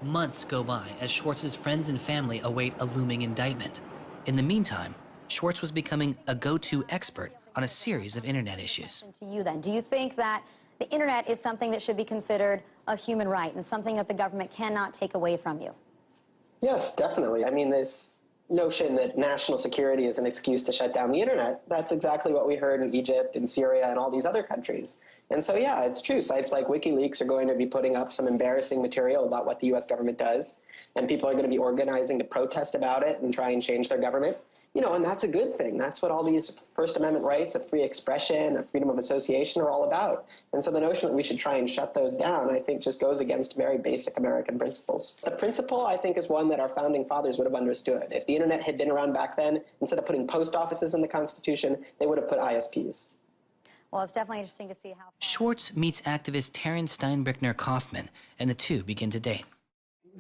Speaker 15: Months go by as Swartz's friends and family await a looming indictment. In the meantime, Swartz was becoming a go-to expert on a series of internet issues.
Speaker 12: To you then, do you think that the internet is something that should be considered a human right and something that the government cannot take away from you.
Speaker 1: Yes, definitely. I mean, this notion that national security is an excuse to shut down the internet, that's exactly what we heard in Egypt and Syria and all these other countries. And so, yeah, it's true. Sites like WikiLeaks are going to be putting up some embarrassing material about what the U.S. government does, and people are going to be organizing to protest about it and try and change their government. You know, and that's a good thing. That's what all these First Amendment rights of free expression, of freedom of association are all about. And so the notion that we should try and shut those down, I think, just goes against very basic American principles. The principle, I think, is one that our founding fathers would have understood. If the internet had been around back then, instead of putting post offices in the Constitution, they would have put ISPs.
Speaker 12: Well, it's definitely interesting to see how...
Speaker 15: Swartz meets activist Taryn Steinbrickner Kaufman, and the two begin to date.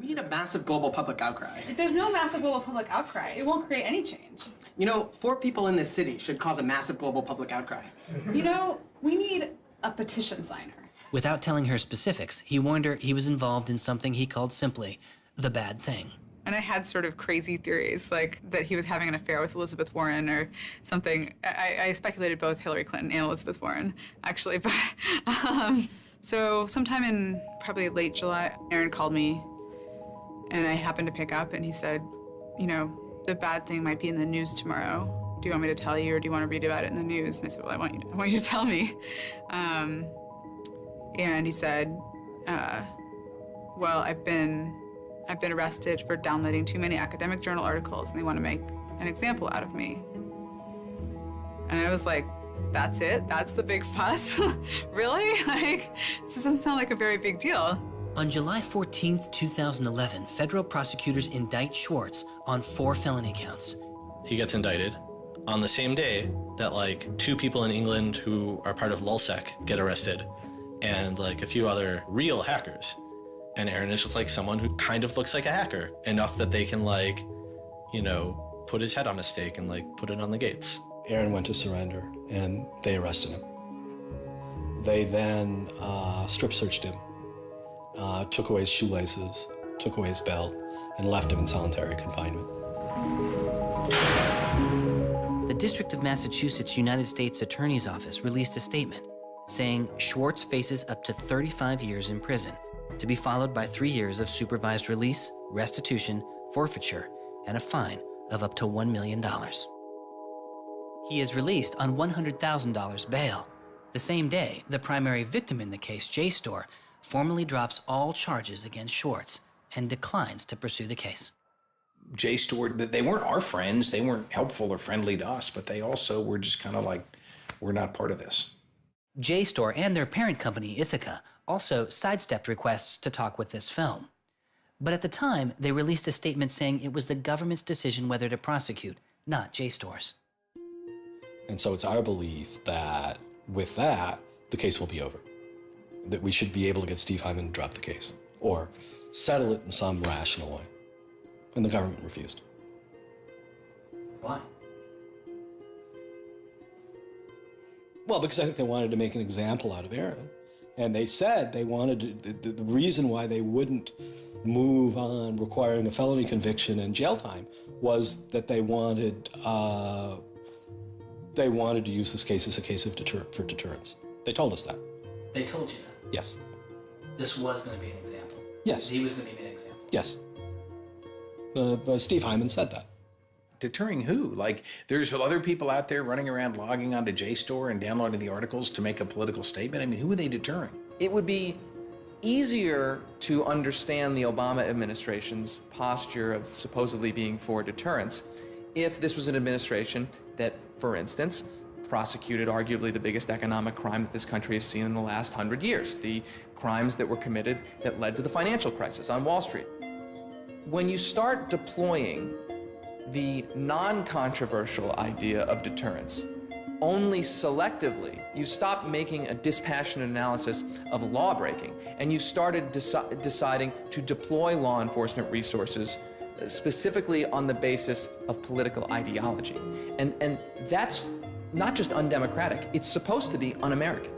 Speaker 16: We need a massive global public outcry.
Speaker 22: If there's no massive global public outcry, it won't create any change.
Speaker 16: You know, 4 people in this city should cause a massive global public outcry.
Speaker 22: You know, we need a petition signer.
Speaker 15: Without telling her specifics, he warned her he was involved in something he called simply the bad thing.
Speaker 22: And I had sort of crazy theories, like that he was having an affair with Elizabeth Warren or something. I speculated both Hillary Clinton and Elizabeth Warren, actually. But so sometime in probably late July, Aaron called me, and I happened to pick up, and he said, you know, the bad thing might be in the news tomorrow. Do you want me to tell you, or do you want to read about it in the news? And I said, well, I want you to tell me. And he said, well, I've been arrested for downloading too many academic journal articles, and they want to make an example out of me. And I was like, that's it? That's the big fuss? Really? Like, it just doesn't sound like a very big deal.
Speaker 15: On July 14th, 2011, federal prosecutors indict Swartz on 4 felony counts.
Speaker 13: He gets indicted on the same day that like 2 people in England who are part of LulzSec get arrested, and like a few other real hackers. And Aaron is just like someone who kind of looks like a hacker, enough that they can like, you know, put his head on a stake and like put it on the gates.
Speaker 14: Aaron went to surrender, and they arrested him. They then strip searched him, took away his shoelaces, took away his belt, and left him in solitary confinement.
Speaker 15: The District of Massachusetts United States Attorney's Office released a statement saying Swartz faces up to 35 years in prison, to be followed by 3 years of supervised release, restitution, forfeiture, and a fine of up to $1 million. He is released on $100,000 bail. The same day, the primary victim in the case, JSTOR, formally drops all charges against Swartz and declines to pursue the case.
Speaker 4: JSTOR, they weren't our friends, they weren't helpful or friendly to us, but they also were just kind of like, we're not part of this.
Speaker 15: JSTOR and their parent company, Ithaca, also sidestepped requests to talk with this film. But at the time, they released a statement saying it was the government's decision whether to prosecute, not JSTOR's.
Speaker 14: And so it's our belief that with that, the case will be over. That we should be able to get Steve Hyman to drop the case or settle it in some rational way. And the government refused.
Speaker 15: Why?
Speaker 14: Well, because I think they wanted to make an example out of Aaron. And they said they wanted to, the reason why they wouldn't move on requiring a felony conviction and jail time was that they wanted to use this case as a case of for deterrence. They told us that.
Speaker 15: They told you that?
Speaker 14: Yes.
Speaker 15: This was going to be an example?
Speaker 14: Yes.
Speaker 15: He was going to be an example?
Speaker 14: Yes. But Steve Hyman said that.
Speaker 4: Deterring who? Like, there's other people out there running around logging onto JSTOR and downloading the articles to make a political statement. I mean, who are they deterring?
Speaker 23: It would be easier to understand the Obama administration's posture of supposedly being for deterrence if this was an administration that, for instance, prosecuted arguably the biggest economic crime that this country has seen in the last 100 years, the crimes that were committed that led to the financial crisis on Wall Street. When you start deploying the non-controversial idea of deterrence only selectively, you stop making a dispassionate analysis of lawbreaking, and you started deciding to deploy law enforcement resources specifically on the basis of political ideology. And that's not just undemocratic, it's supposed to be un-American.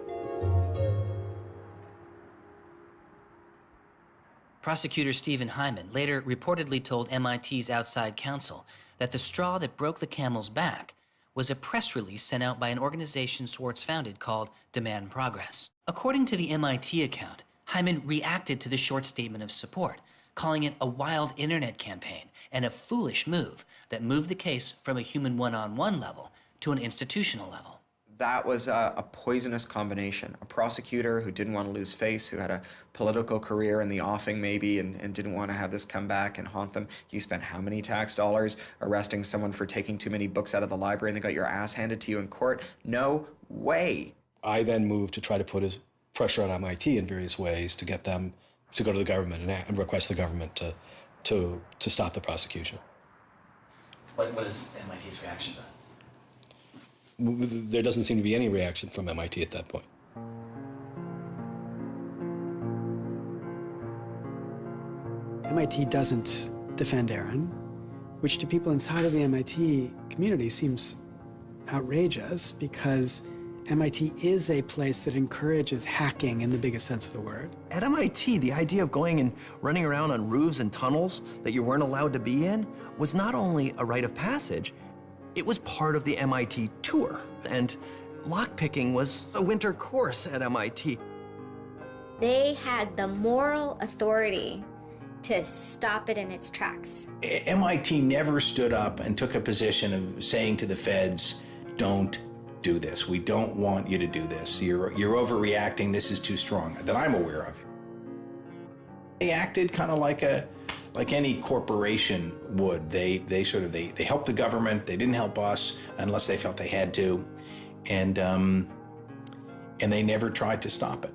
Speaker 15: Prosecutor Stephen Hyman later reportedly told MIT's outside counsel that the straw that broke the camel's back was a press release sent out by an organization Swartz founded called Demand Progress. According to the MIT account, Hyman reacted to the Swartz statement of support, calling it a wild internet campaign and a foolish move that moved the case from a human one-on-one level to an institutional level.
Speaker 7: That was a poisonous combination. A prosecutor who didn't want to lose face, who had a political career in the offing maybe and didn't want to have this come back and haunt them. You spent how many tax dollars arresting someone for taking too many books out of the library and they got your ass handed to you in court? No way.
Speaker 9: I then moved to try to put pressure on MIT in various ways to get them to go to the government and request the government to stop the prosecution.
Speaker 15: What is MIT's reaction to that?
Speaker 9: There doesn't seem to be any reaction from MIT at that point.
Speaker 21: MIT doesn't defend Aaron, which to people inside of the MIT community seems outrageous because MIT is a place that encourages hacking in the biggest sense of the word.
Speaker 8: At MIT, the idea of going and running around on roofs and tunnels that you weren't allowed to be in was not only a rite of passage, it was part of the MIT tour. And lockpicking was a winter course at MIT.
Speaker 5: They had the moral authority to stop it in its tracks.
Speaker 4: MIT never stood up and took a position of saying to the feds, don't do this. We don't want you to do this. You're overreacting. This is too strong, that I'm aware of. They acted kind of like any corporation would. They helped the government. They didn't help us unless they felt they had to, and they never tried to stop it.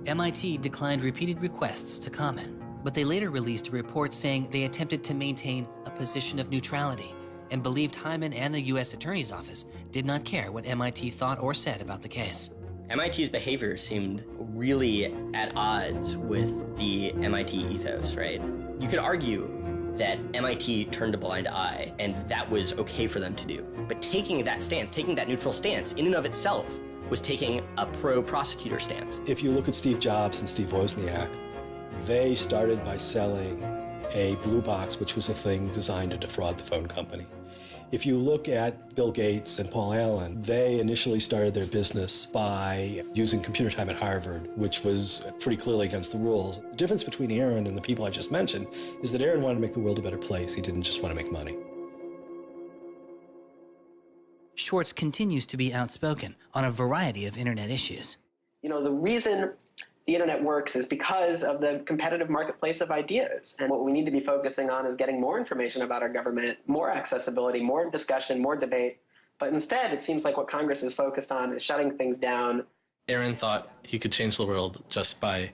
Speaker 15: MIT declined repeated requests to comment, but they later released a report saying they attempted to maintain a position of neutrality and believed Hyman and the U.S. Attorney's Office did not care what MIT thought or said about the case.
Speaker 18: MIT's behavior seemed really at odds with the MIT ethos, right? You could argue that MIT turned a blind eye and that was okay for them to do. But taking that stance, taking that neutral stance in and of itself was taking a pro-prosecutor stance.
Speaker 9: If you look at Steve Jobs and Steve Wozniak, they started by selling a blue box, which was a thing designed to defraud the phone company. If you look at Bill Gates and Paul Allen, they initially started their business by using computer time at Harvard, which was pretty clearly against the rules. The difference between Aaron and the people I just mentioned is that Aaron wanted to make the world a better place. He didn't just want to make money.
Speaker 15: Swartz continues to be outspoken on a variety of internet issues.
Speaker 1: You know, the reason the internet works is because of the competitive marketplace of ideas. And what we need to be focusing on is getting more information about our government, more accessibility, more discussion, more debate. But instead, it seems like what Congress is focused on is shutting things down.
Speaker 13: Aaron thought he could change the world just by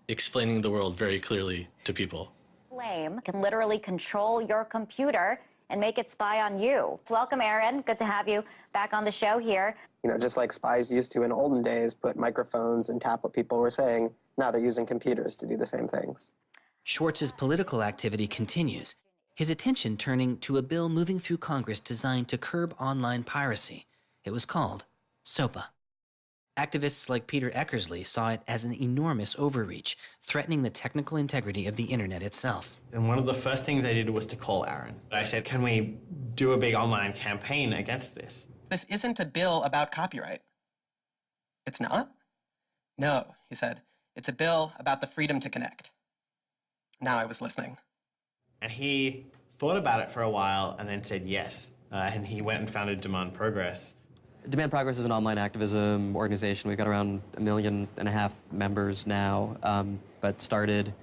Speaker 13: explaining the world very clearly to people.
Speaker 12: Flame can literally control your computer and make it spy on you. Welcome, Aaron. Good to have you back on the show here.
Speaker 1: You know, just like spies used to in olden days put microphones and tap what people were saying, now they're using computers to do the same things.
Speaker 15: Schwartz's political activity continues, his attention turning to a bill moving through Congress designed to curb online piracy. It was called SOPA. Activists like Peter Eckersley saw it as an enormous overreach, threatening the technical integrity of the internet itself.
Speaker 20: And one of the first things I did was to call Aaron. I said, can we do a big online campaign against this?
Speaker 16: This isn't a bill about copyright. It's not? No, he said. It's a bill about the freedom to connect. Now I was listening.
Speaker 20: And he thought about it for a while and then said yes. And he went and founded Demand Progress.
Speaker 10: Demand Progress is an online activism organization. We've got around 1.5 million members now, but started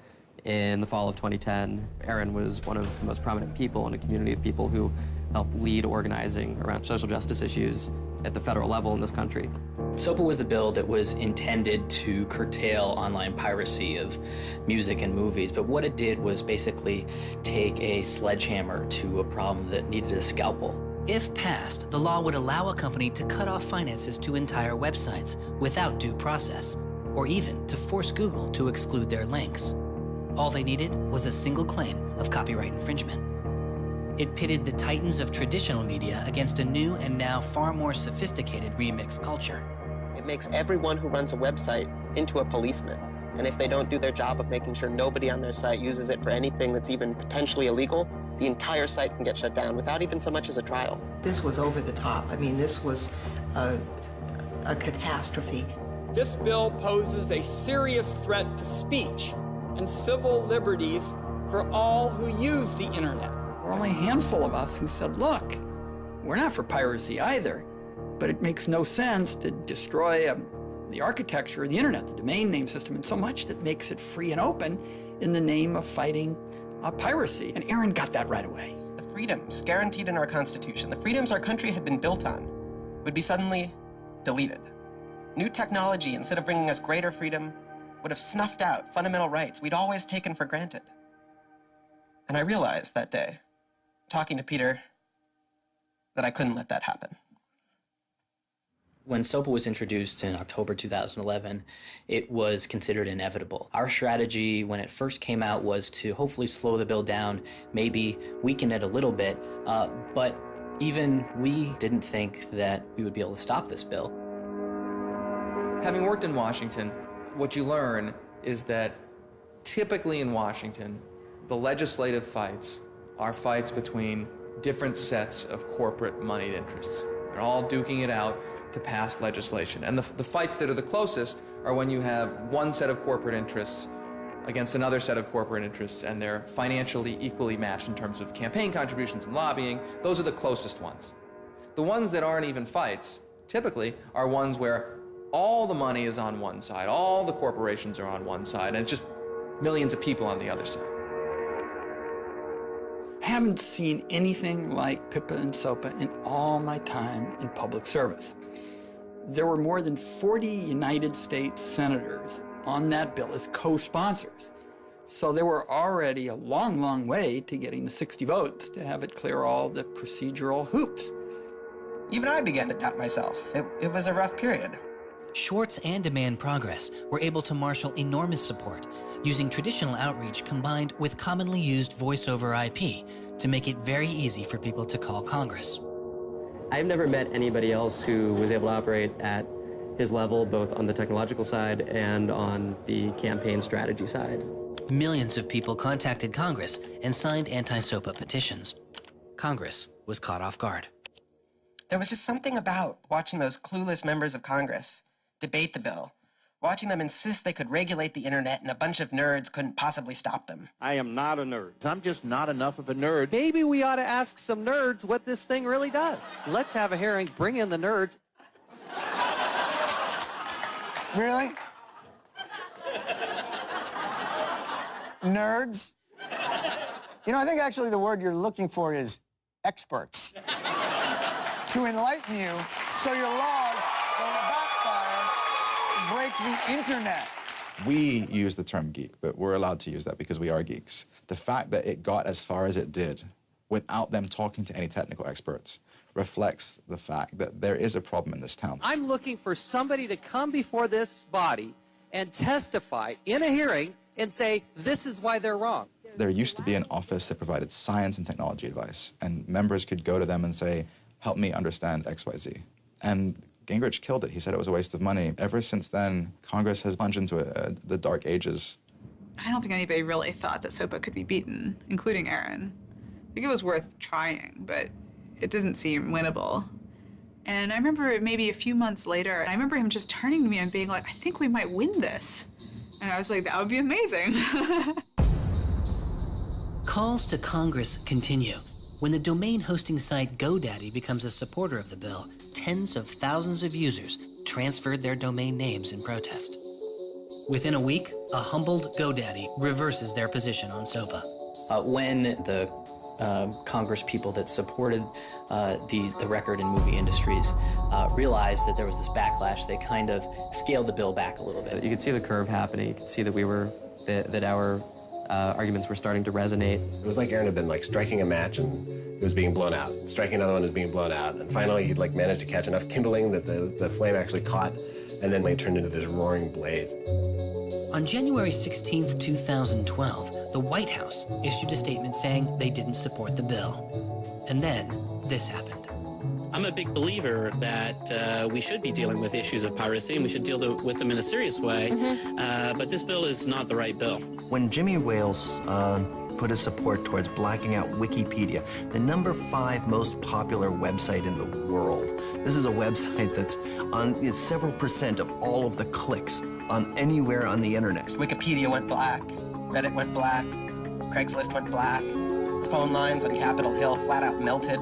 Speaker 10: in the fall of 2010. Aaron was one of the most prominent people in a community of people who helped lead organizing around social justice issues at the federal level in this country.
Speaker 11: SOPA was the bill that was intended to curtail online piracy of music and movies, but what it did was basically take a sledgehammer to a problem that needed a scalpel.
Speaker 15: If passed, the law would allow a company to cut off finances to entire websites without due process, or even to force Google to exclude their links. All they needed was a single claim of copyright infringement. It pitted the titans of traditional media against a new and now far more sophisticated remix culture.
Speaker 1: It makes everyone who runs a website into a policeman. And if they don't do their job of making sure nobody on their site uses it for anything that's even potentially illegal, the entire site can get shut down without even so much as a trial.
Speaker 25: This was over the top. I mean, this was a catastrophe.
Speaker 2: This bill poses a serious threat to speech and civil liberties for all who use the internet.
Speaker 3: There were only a handful of us who said, look, we're not for piracy either, but it makes no sense to destroy the architecture of the internet, the domain name system, and so much that makes it free and open in the name of fighting piracy. And Aaron got that right away.
Speaker 16: The freedoms guaranteed in our Constitution, the freedoms our country had been built on, would be suddenly deleted. New technology, instead of bringing us greater freedom, would have snuffed out fundamental rights we'd always taken for granted. And I realized that day, talking to Peter, that I couldn't let that happen.
Speaker 11: When SOPA was introduced in October 2011, it was considered inevitable. Our strategy when it first came out was to hopefully slow the bill down, maybe weaken it a little bit, but even we didn't think that we would be able to stop this bill.
Speaker 23: Having worked in Washington, what you learn is that typically in Washington, the legislative fights are fights between different sets of corporate moneyed interests. They're all duking it out to pass legislation. And the fights that are the closest are when you have one set of corporate interests against another set of corporate interests, and they're financially equally matched in terms of campaign contributions and lobbying. Those are the closest ones. The ones that aren't even fights, typically, are ones where all the money is on one side, all the corporations are on one side, and it's just millions of people on the other side.
Speaker 3: I haven't seen anything like PIPA and SOPA in all my time in public service. There were more than 40 United States senators on that bill as co-sponsors. So there were already a long, long way to getting the 60 votes to have it clear all the procedural hoops.
Speaker 16: Even I began to doubt myself. It was a rough period.
Speaker 15: Swartz and Demand Progress were able to marshal enormous support, using traditional outreach combined with commonly used voice over IP to make it very easy for people to call Congress.
Speaker 10: I've never met anybody else who was able to operate at his level, both on the technological side and on the campaign strategy side.
Speaker 15: Millions of people contacted Congress and signed anti-SOPA petitions. Congress was caught off guard.
Speaker 16: There was just something about watching those clueless members of Congress debate the bill, watching them insist they could regulate the internet and a bunch of nerds couldn't possibly stop them.
Speaker 17: I am not a nerd. I'm just not enough of a nerd. Maybe we ought to ask some nerds what this thing really does. Let's have a hearing, bring in the nerds.
Speaker 19: Really? Nerds? You know, I think actually the word you're looking for is experts. To enlighten you so your laws don't backfire and break the internet.
Speaker 25: We use the term geek, but we're allowed to use that because we are geeks. The fact that it got as far as it did without them talking to any technical experts reflects the fact that there is a problem in this town.
Speaker 17: I'm looking for somebody to come before this body and testify in a hearing and say, this is why they're wrong.
Speaker 25: There used to be an office that provided science and technology advice, and members could go to them and say, help me understand XYZ. And Gingrich killed it. He said it was a waste of money. Ever since then, Congress has plunged into the dark ages.
Speaker 22: I don't think anybody really thought that SOPA could be beaten, including Aaron. I think it was worth trying, but it didn't seem winnable. And I remember maybe a few months later, I remember him just turning to me and being like, I think we might win this. And I was like, that would be amazing.
Speaker 15: Calls to Congress continue. When the domain hosting site GoDaddy becomes a supporter of the bill, tens of thousands of users transferred their domain names in protest. Within a week, a humbled GoDaddy reverses their position on SOPA.
Speaker 11: When the Congress people that supported the record and movie industries realized that there was this backlash, they kind of scaled the bill back a little bit.
Speaker 10: You could see the curve happening. You could see that that our arguments were starting to resonate.
Speaker 26: It was like Aaron had been like striking a match and it was being blown out. Striking another one was being blown out. And finally he'd like managed to catch enough kindling that the flame actually caught, and then it turned into this roaring blaze.
Speaker 15: On January 16th, 2012, the White House issued a statement saying they didn't support the bill. And then this happened.
Speaker 27: I'm a big believer that we should be dealing with issues of piracy and we should deal with them in a serious way, but this bill is not the right bill.
Speaker 8: When Jimmy Wales put his support towards blacking out Wikipedia, the #5 most popular website in the world. This is a website that's on several % of all of the clicks on anywhere on the internet.
Speaker 16: Wikipedia went black, Reddit went black, Craigslist went black, phone lines on Capitol Hill flat out melted.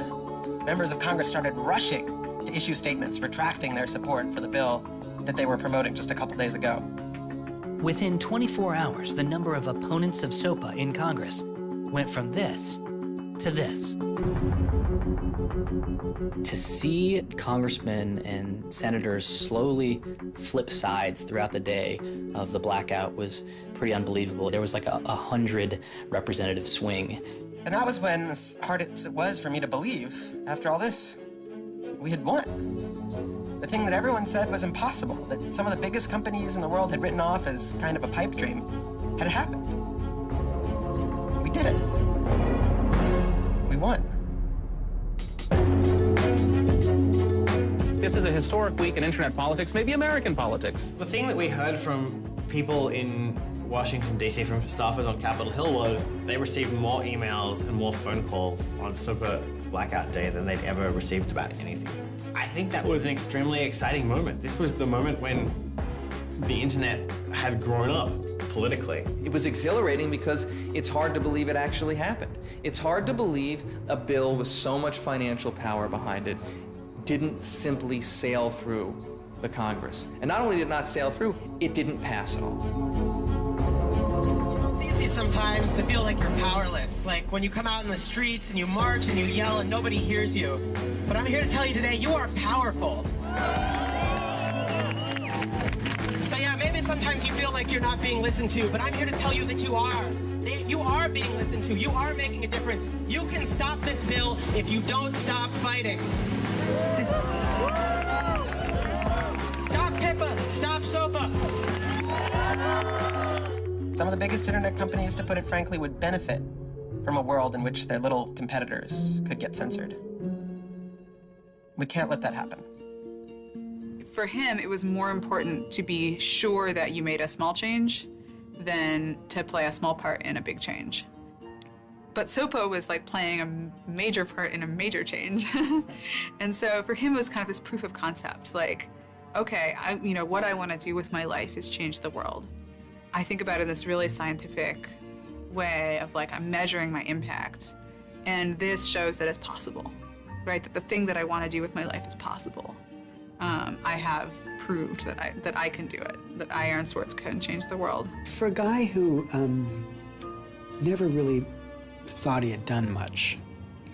Speaker 16: Members of Congress started rushing to issue statements retracting their support for the bill that they were promoting just a couple days ago.
Speaker 15: Within 24 hours, the number of opponents of SOPA in Congress went from this to this.
Speaker 11: To see congressmen and senators slowly flip sides throughout the day of the blackout was pretty unbelievable. There was like a 100 representative swing.
Speaker 16: And that was when, as hard as it was for me to believe, after all this, we had won. The thing that everyone said was impossible, that some of the biggest companies in the world had written off as kind of a pipe dream, had happened. We did it. We won.
Speaker 4: This is a historic week in internet politics, maybe American politics.
Speaker 20: The thing that we heard from people in Washington, D.C., from staffers on Capitol Hill was they received more emails and more phone calls on SOPA Blackout Day than they'd ever received about anything. I think that was an extremely exciting moment. This was the moment when the internet had grown up politically.
Speaker 23: It was exhilarating because it's hard to believe it actually happened. It's hard to believe a bill with so much financial power behind it didn't simply sail through the Congress. And not only did it not sail through, it didn't pass at all.
Speaker 5: It's easy sometimes to feel like you're powerless, like when you come out in the streets and you march and you yell and nobody hears you. But I'm here to tell you today, you are powerful. So yeah, maybe sometimes you feel like you're not being listened to, but I'm here to tell you that you are. You are being listened to. You are making a difference. You can stop this bill if you don't stop fighting. Stop PIPA. Stop SOPA.
Speaker 16: Some of the biggest internet companies, to put it frankly, would benefit from a world in which their little competitors could get censored. We can't let that happen.
Speaker 22: For him, it was more important to be sure that you made a small change than to play a small part in a big change. But SOPA was like playing a major part in a major change. And so for him, it was kind of this proof of concept, like, okay, what I want to do with my life is change the world. I think about it in this really scientific way of like, I'm measuring my impact. And this shows that it's possible, right? That the thing that I want to do with my life is possible. I have proved that I can do it, that I, Aaron Swartz, can change the world.
Speaker 6: For a guy who never really thought he had done much,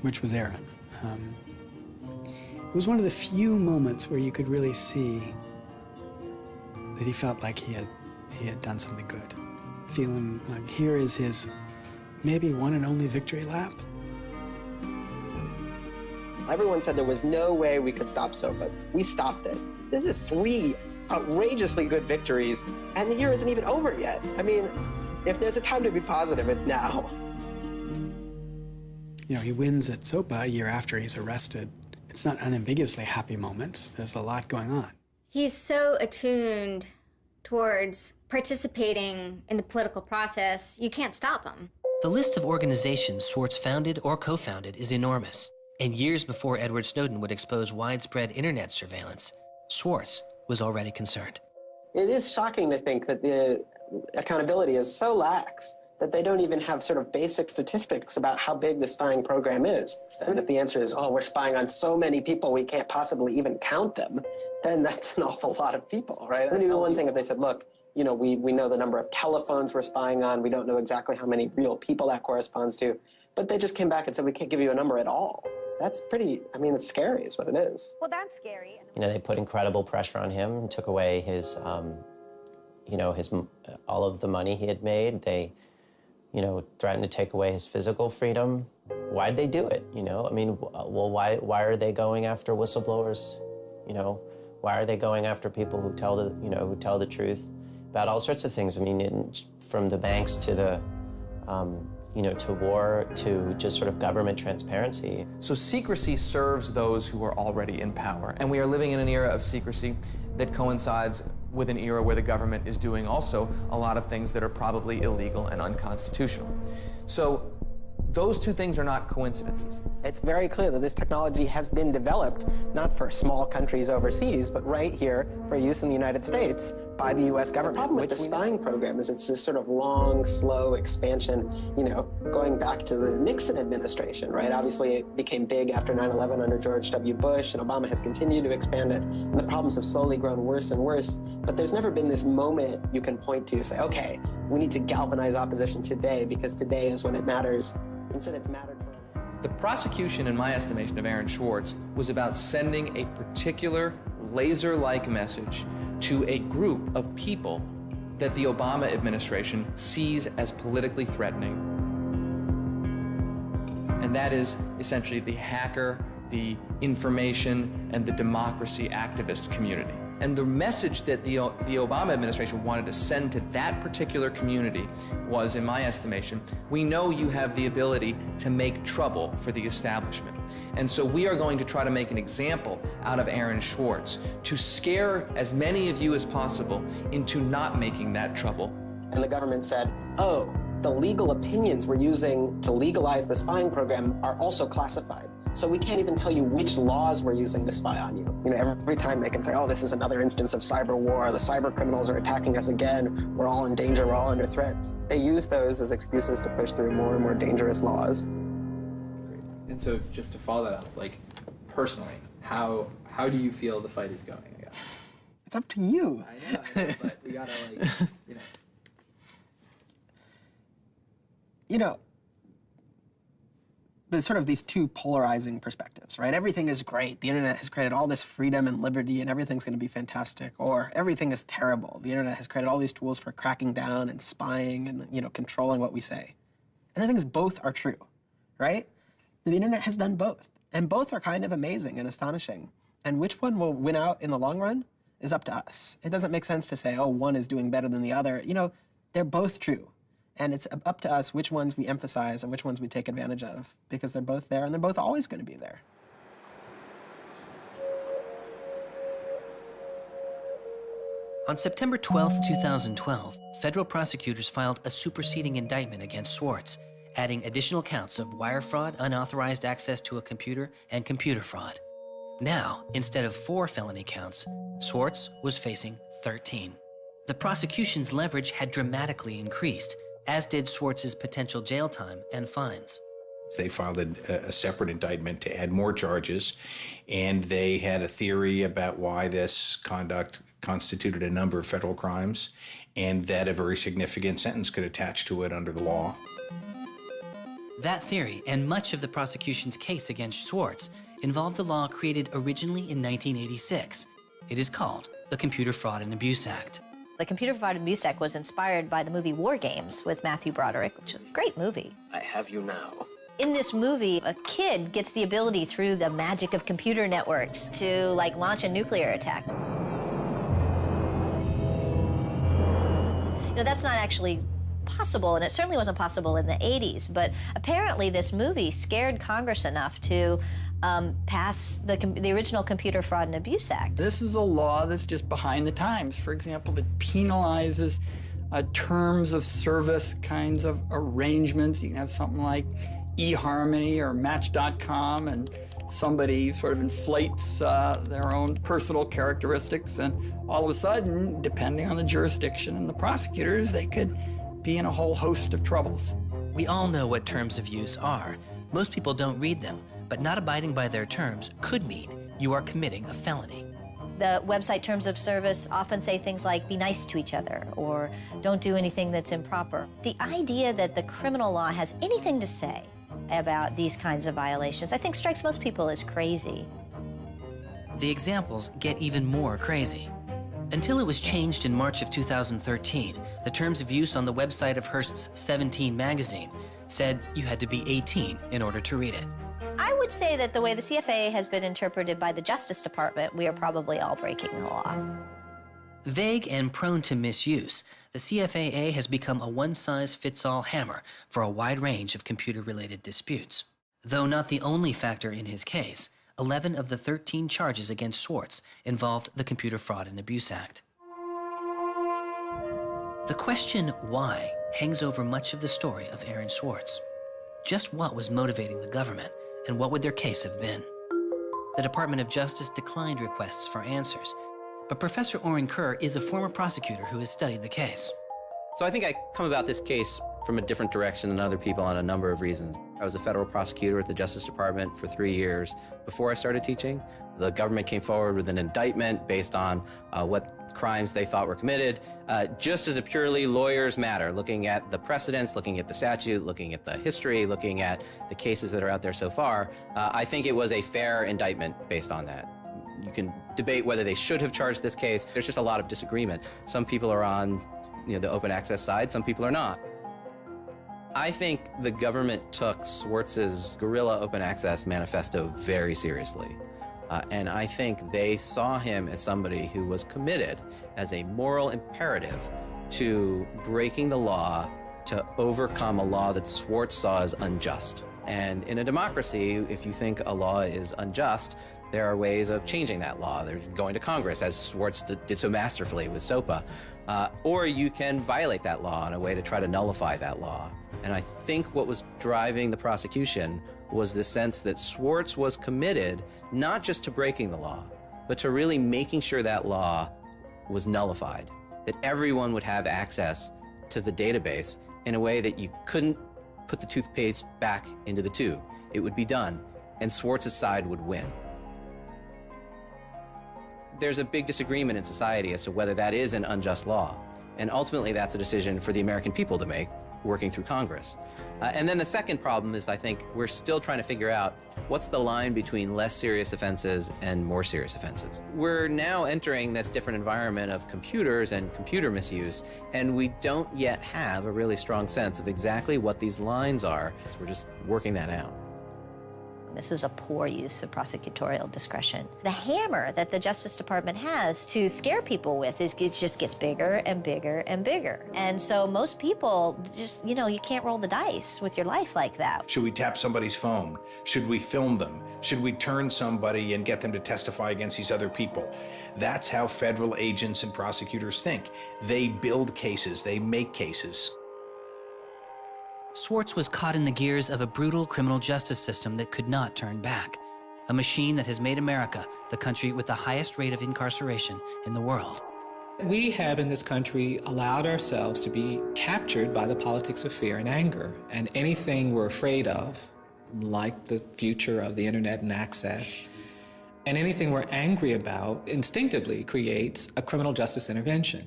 Speaker 6: which was Aaron, it was one of the few moments where you could really see that he felt like he had done something good. Feeling like here is his maybe one and only victory lap.
Speaker 1: Everyone said there was no way we could stop SOPA. We stopped it. This is 3 outrageously good victories, and the year isn't even over yet. I mean, if there's a time to be positive, it's now.
Speaker 6: You know, he wins at SOPA a year after he's arrested. It's not unambiguously happy moments. There's a lot going on.
Speaker 7: He's so attuned towards participating in the political process, you can't stop him.
Speaker 15: The list of organizations Swartz founded or co-founded is enormous. And years before Edward Snowden would expose widespread internet surveillance, Swartz was already concerned.
Speaker 1: It is shocking to think that the accountability is so lax that they don't even have sort of basic statistics about how big the spying program is. And if the answer is, oh, we're spying on so many people we can't possibly even count them, then that's an awful lot of people, right? It would be one thing if they said, look, you know, we know the number of telephones we're spying on, we don't know exactly how many real people that corresponds to, but they just came back and said, we can't give you a number at all. That's pretty, I mean, it's scary is what it is.
Speaker 7: Well, that's scary. You know, they put incredible pressure on him and took away his, you know, all of the money he had made. They, you know, threatened to take away his physical freedom. Why'd they do it, you know? I mean, well, why are they going after whistleblowers, you know? Why are they going after people who tell the truth about all sorts of things? I mean, from the banks to the, you know, to war, to just sort of government transparency.
Speaker 23: So secrecy serves those who are already in power. And we are living in an era of secrecy that coincides with an era where the government is doing also a lot of things that are probably illegal and unconstitutional. So Those two things are not coincidences.
Speaker 1: It's very clear that this technology has been developed not for small countries overseas, but right here for use in the United States by the U.S. government. The problem with the spying program is it's this sort of long, slow expansion, going back to the Nixon administration, right? Obviously, it became big after 9/11 under George W. Bush, and Obama has continued to expand it, and the problems have slowly grown worse and worse. But there's never been this moment you can point to, say, okay, we need to galvanize opposition today because today is when it matters. Instead, it's mattered for.
Speaker 23: The prosecution, in my estimation, of Aaron Swartz was about sending a particular laser-like message to a group of people that the Obama administration sees as politically threatening. And that is essentially the hacker, the information, and the democracy activist community. And the message that the Obama administration wanted to send to that particular community was, in my estimation, we know you have the ability to make trouble for the establishment. And so we are going to try to make an example out of Aaron Swartz to scare as many of you as possible into not making that trouble.
Speaker 1: And the government said, oh, the legal opinions we're using to legalize the spying program are also classified. So we can't even tell you which laws we're using to spy on you. Every time they can say, oh, this is another instance of cyber war, the cyber criminals are attacking us again, we're all in danger, we're all under threat. They use those as excuses to push through more and more dangerous laws.
Speaker 9: And so just to follow that up, personally, how do you feel the fight is going, I guess?
Speaker 1: It's up to you.
Speaker 9: I know, but we gotta
Speaker 1: There's sort of these two polarizing perspectives, right? Everything is great. The internet has created all this freedom and liberty and everything's gonna be fantastic. Or everything is terrible. The internet has created all these tools for cracking down and spying and controlling what we say. And the thing is, both are true, right? The internet has done both. And both are kind of amazing and astonishing. And which one will win out in the long run is up to us. It doesn't make sense to say, oh, one is doing better than the other. They're both true. And it's up to us which ones we emphasize and which ones we take advantage of, because they're both there and they're both always going to be there.
Speaker 15: On September 12, 2012, federal prosecutors filed a superseding indictment against Swartz, adding additional counts of wire fraud, unauthorized access to a computer, and computer fraud. Now, instead of 4 felony counts, Swartz was facing 13. The prosecution's leverage had dramatically increased, as did Swartz's potential jail time and fines.
Speaker 12: They filed a separate indictment to add more charges, and they had a theory about why this conduct constituted a number of federal crimes, and that a very significant sentence could attach to it under the law.
Speaker 15: That theory, and much of the prosecution's case against Swartz, involved a law created originally in 1986. It is called the Computer Fraud and Abuse Act.
Speaker 13: The Computer Fraud and Abuse Act was inspired by the movie War Games with Matthew Broderick, which is a great movie.
Speaker 1: I have you now.
Speaker 13: In this movie, a kid gets the ability through the magic of computer networks to launch a nuclear attack. That's not actually possible, and it certainly wasn't possible in the 80s, but apparently this movie scared Congress enough to pass the original Computer Fraud and Abuse Act.
Speaker 3: This is a law that's just behind the times. For example, it penalizes terms of service kinds of arrangements. You can have something like eHarmony or Match.com, and somebody sort of inflates their own personal characteristics, and all of a sudden, depending on the jurisdiction and the prosecutors, they could be in a whole host of troubles.
Speaker 15: We all know what terms of use are. Most people don't read them, but not abiding by their terms could mean you are committing a felony.
Speaker 13: The website terms of service often say things like, be nice to each other, or don't do anything that's improper. The idea that the criminal law has anything to say about these kinds of violations, I think strikes most people as crazy.
Speaker 15: The examples get even more crazy. Until it was changed in March of 2013, the terms of use on the website of Hearst's 17 magazine said you had to be 18 in order to read it.
Speaker 13: I would say that the way the CFA has been interpreted by the Justice Department, we are probably all breaking the law.
Speaker 15: Vague and prone to misuse, the CFAA has become a one-size-fits-all hammer for a wide range of computer-related disputes. Though not the only factor in his case, 11 of the 13 charges against Swartz involved the Computer Fraud and Abuse Act. The question why hangs over much of the story of Aaron Swartz. Just what was motivating the government, and what would their case have been? The Department of Justice declined requests for answers, but Professor Oren Kerr is a former prosecutor who has studied the case.
Speaker 2: So I think I come about this case from a different direction than other people on a number of reasons. I was a federal prosecutor at the Justice Department for 3 years before I started teaching. The government came forward with an indictment based on what crimes they thought were committed, just as a purely lawyers matter, looking at the precedents, looking at the statute, looking at the history, looking at the cases that are out there so far. I think it was a fair indictment based on that. You can debate whether they should have charged this case. There's just a lot of disagreement. Some people are on the open access side, some people are not. I think the government took Swartz's guerrilla open access manifesto very seriously. And I think they saw him as somebody who was committed as a moral imperative to breaking the law to overcome a law that Swartz saw as unjust. And in a democracy, if you think a law is unjust, there are ways of changing that law. There's going to Congress, as Swartz did so masterfully with SOPA. Or you can violate that law in a way to try to nullify that law. And I think what was driving the prosecution was the sense that Swartz was committed not just to breaking the law, but to really making sure that law was nullified, that everyone would have access to the database in a way that you couldn't put the toothpaste back into the tube. It would be done, and Swartz's side would win. There's a big disagreement in society as to whether that is an unjust law, and ultimately that's a decision for the American people to make, working through Congress. And then the second problem is, I think, we're still trying to figure out what's the line between less serious offenses and more serious offenses. We're now entering this different environment of computers and computer misuse, and we don't yet have a really strong sense of exactly what these lines are. So we're just working that out.
Speaker 13: This is a poor use of prosecutorial discretion. The hammer that the Justice Department has to scare people with it just gets bigger and bigger and bigger. And so most people just, you can't roll the dice with your life like that.
Speaker 12: Should we tap somebody's phone? Should we film them? Should we turn somebody and get them to testify against these other people? That's how federal agents and prosecutors think. They build cases, they make cases.
Speaker 15: Swartz was caught in the gears of a brutal criminal justice system that could not turn back, a machine that has made America the country with the highest rate of incarceration in the world.
Speaker 14: We have in this country allowed ourselves to be captured by the politics of fear and anger, and anything we're afraid of, like the future of the internet and access, and anything we're angry about instinctively creates a criminal justice intervention.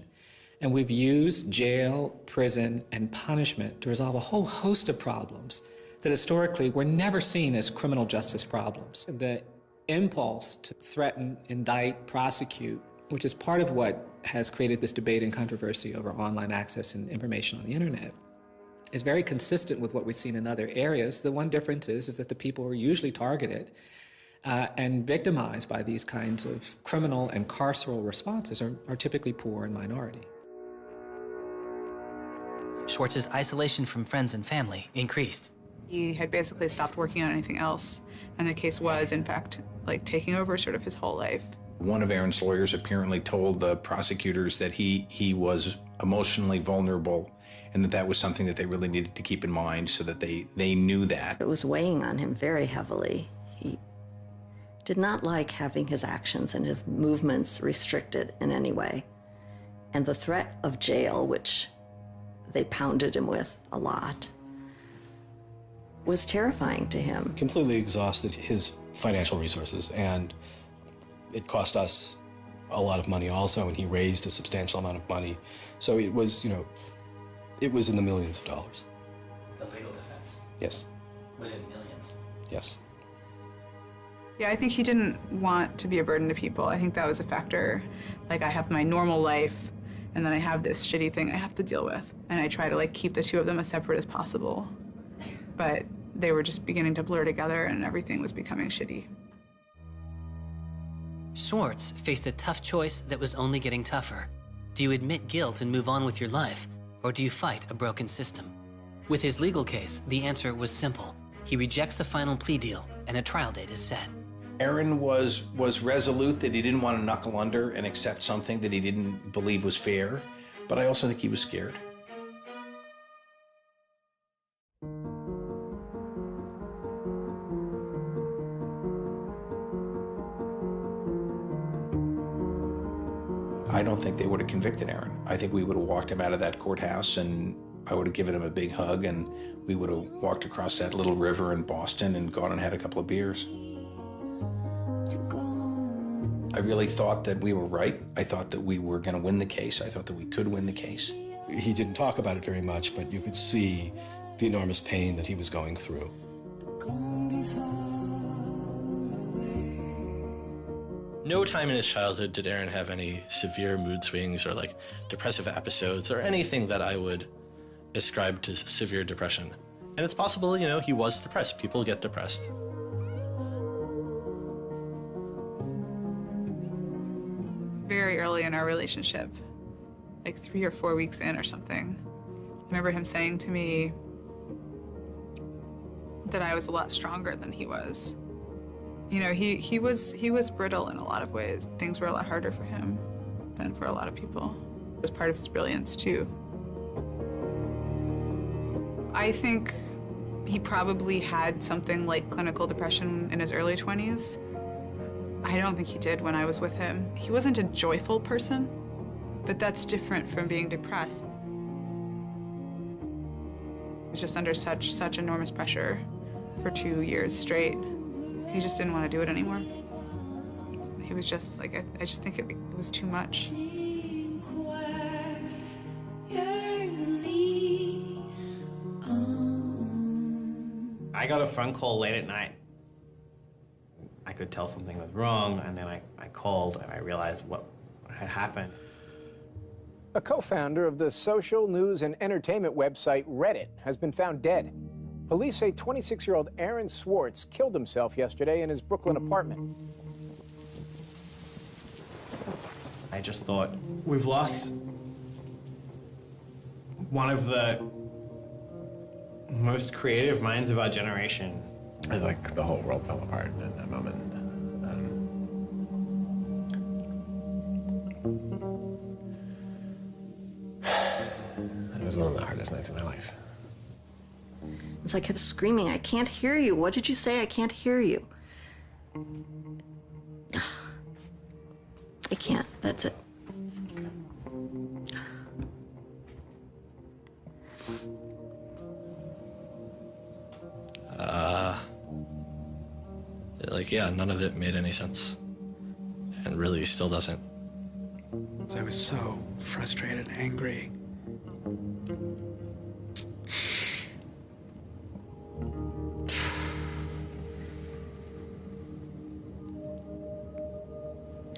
Speaker 14: And we've used jail, prison, and punishment to resolve a whole host of problems that historically were never seen as criminal justice problems. The impulse to threaten, indict, prosecute, which is part of what has created this debate and controversy over online access and information on the internet, is very consistent with what we've seen in other areas. The one difference is that the people who are usually targeted and victimized by these kinds of criminal and carceral responses are typically poor and minority.
Speaker 15: Swartz's isolation from friends and family increased.
Speaker 22: He had basically stopped working on anything else, and the case was, in fact, taking over sort of his whole life.
Speaker 12: One of Aaron's lawyers apparently told the prosecutors that he was emotionally vulnerable and that was something that they really needed to keep in mind so that they knew that.
Speaker 17: It was weighing on him very heavily. He did not like having his actions and his movements restricted in any way. And the threat of jail, which they pounded him with a lot, was terrifying to him.
Speaker 18: Completely exhausted his financial resources, and it cost us a lot of money also, and he raised a substantial amount of money. So it was, it was in the millions of dollars.
Speaker 15: The legal defense?
Speaker 18: Yes.
Speaker 15: Was it millions?
Speaker 18: Yes.
Speaker 22: Yeah, I think he didn't want to be a burden to people. I think that was a factor. I have my normal life, and then I have this shitty thing I have to deal with. And I try to keep the two of them as separate as possible. But they were just beginning to blur together and everything was becoming shitty.
Speaker 15: Swartz faced a tough choice that was only getting tougher. Do you admit guilt and move on with your life, or do you fight a broken system? With his legal case, the answer was simple. He rejects the final plea deal, and a trial date is set.
Speaker 12: Aaron was resolute that he didn't want to knuckle under and accept something that he didn't believe was fair, but I also think he was scared. I don't think they would have convicted Aaron. I think we would have walked him out of that courthouse, and I would have given him a big hug, and we would have walked across that little river in Boston and gone and had a couple of beers. I really thought that we were right. I thought that we were going to win the case. I thought that we could win the case.
Speaker 18: He didn't talk about it very much, but you could see the enormous pain that he was going through.
Speaker 10: No time in his childhood did Aaron have any severe mood swings or like depressive episodes or anything that I would ascribe to severe depression. And it's possible, you know, he was depressed. People get depressed.
Speaker 22: Very early in our relationship, like 3 or 4 weeks in or something, I remember him saying to me that I was a lot stronger than he was. You know, he was brittle in a lot of ways. Things were a lot harder for him than for a lot of people. It was part of his brilliance, too. I think he probably had something like clinical depression in his early 20s. I don't think he did when I was with him. He wasn't a joyful person, but that's different from being depressed. He was just under such enormous pressure for 2 years straight. He just didn't want to do it anymore. He was just like, I just think it was too much.
Speaker 20: I got a phone call late at night. I could tell something was wrong, and then I called and I realized what had happened.
Speaker 19: A co-founder of the social news and entertainment website Reddit has been found dead. Police say 26-year-old Aaron Swartz killed himself yesterday in his Brooklyn apartment.
Speaker 20: I just thought, we've lost one of the most creative minds of our generation.
Speaker 21: It was like the whole world fell apart in that moment. It was one of the hardest nights of my life.
Speaker 17: As I kept screaming, I can't hear you. What did you say? I can't hear you. I can't. That's it.
Speaker 10: Like, yeah, none of it made any sense. And really still doesn't.
Speaker 6: I was so frustrated, angry.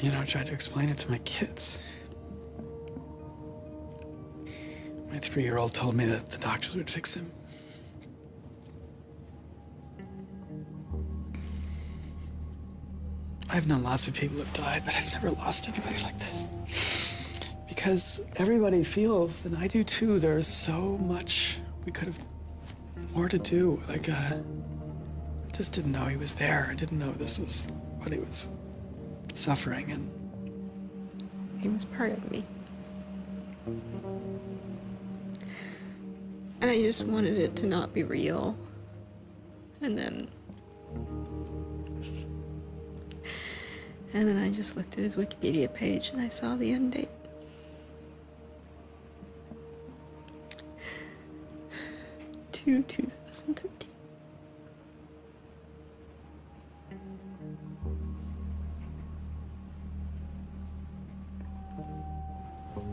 Speaker 6: You know, I tried to explain it to my kids. My 3-year-old told me that the doctors would fix him. I've known lots of people who've died, but I've never lost anybody like this. Because everybody feels, and I do too, there's so much we could have more to do. Like, I just didn't know he was there. I didn't know this is what he was suffering, and
Speaker 24: he was part of me. And I just wanted it to not be real. And then I just looked at his Wikipedia page and I saw the end date. To 2013.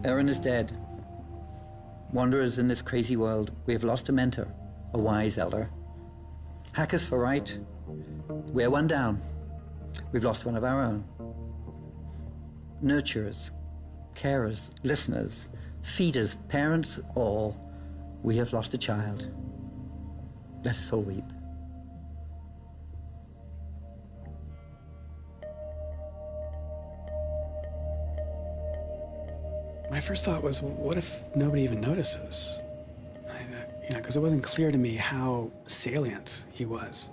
Speaker 25: Aaron is dead. Wanderers in this crazy world, we have lost a mentor, a wise elder. Hackers for right. We're one down. We've lost one of our own. Nurturers, carers, listeners, feeders, parents, all, we have lost a child. Let us all weep.
Speaker 6: my first thought was, well, what if nobody even notices? You know, because it wasn't clear to me how salient he was.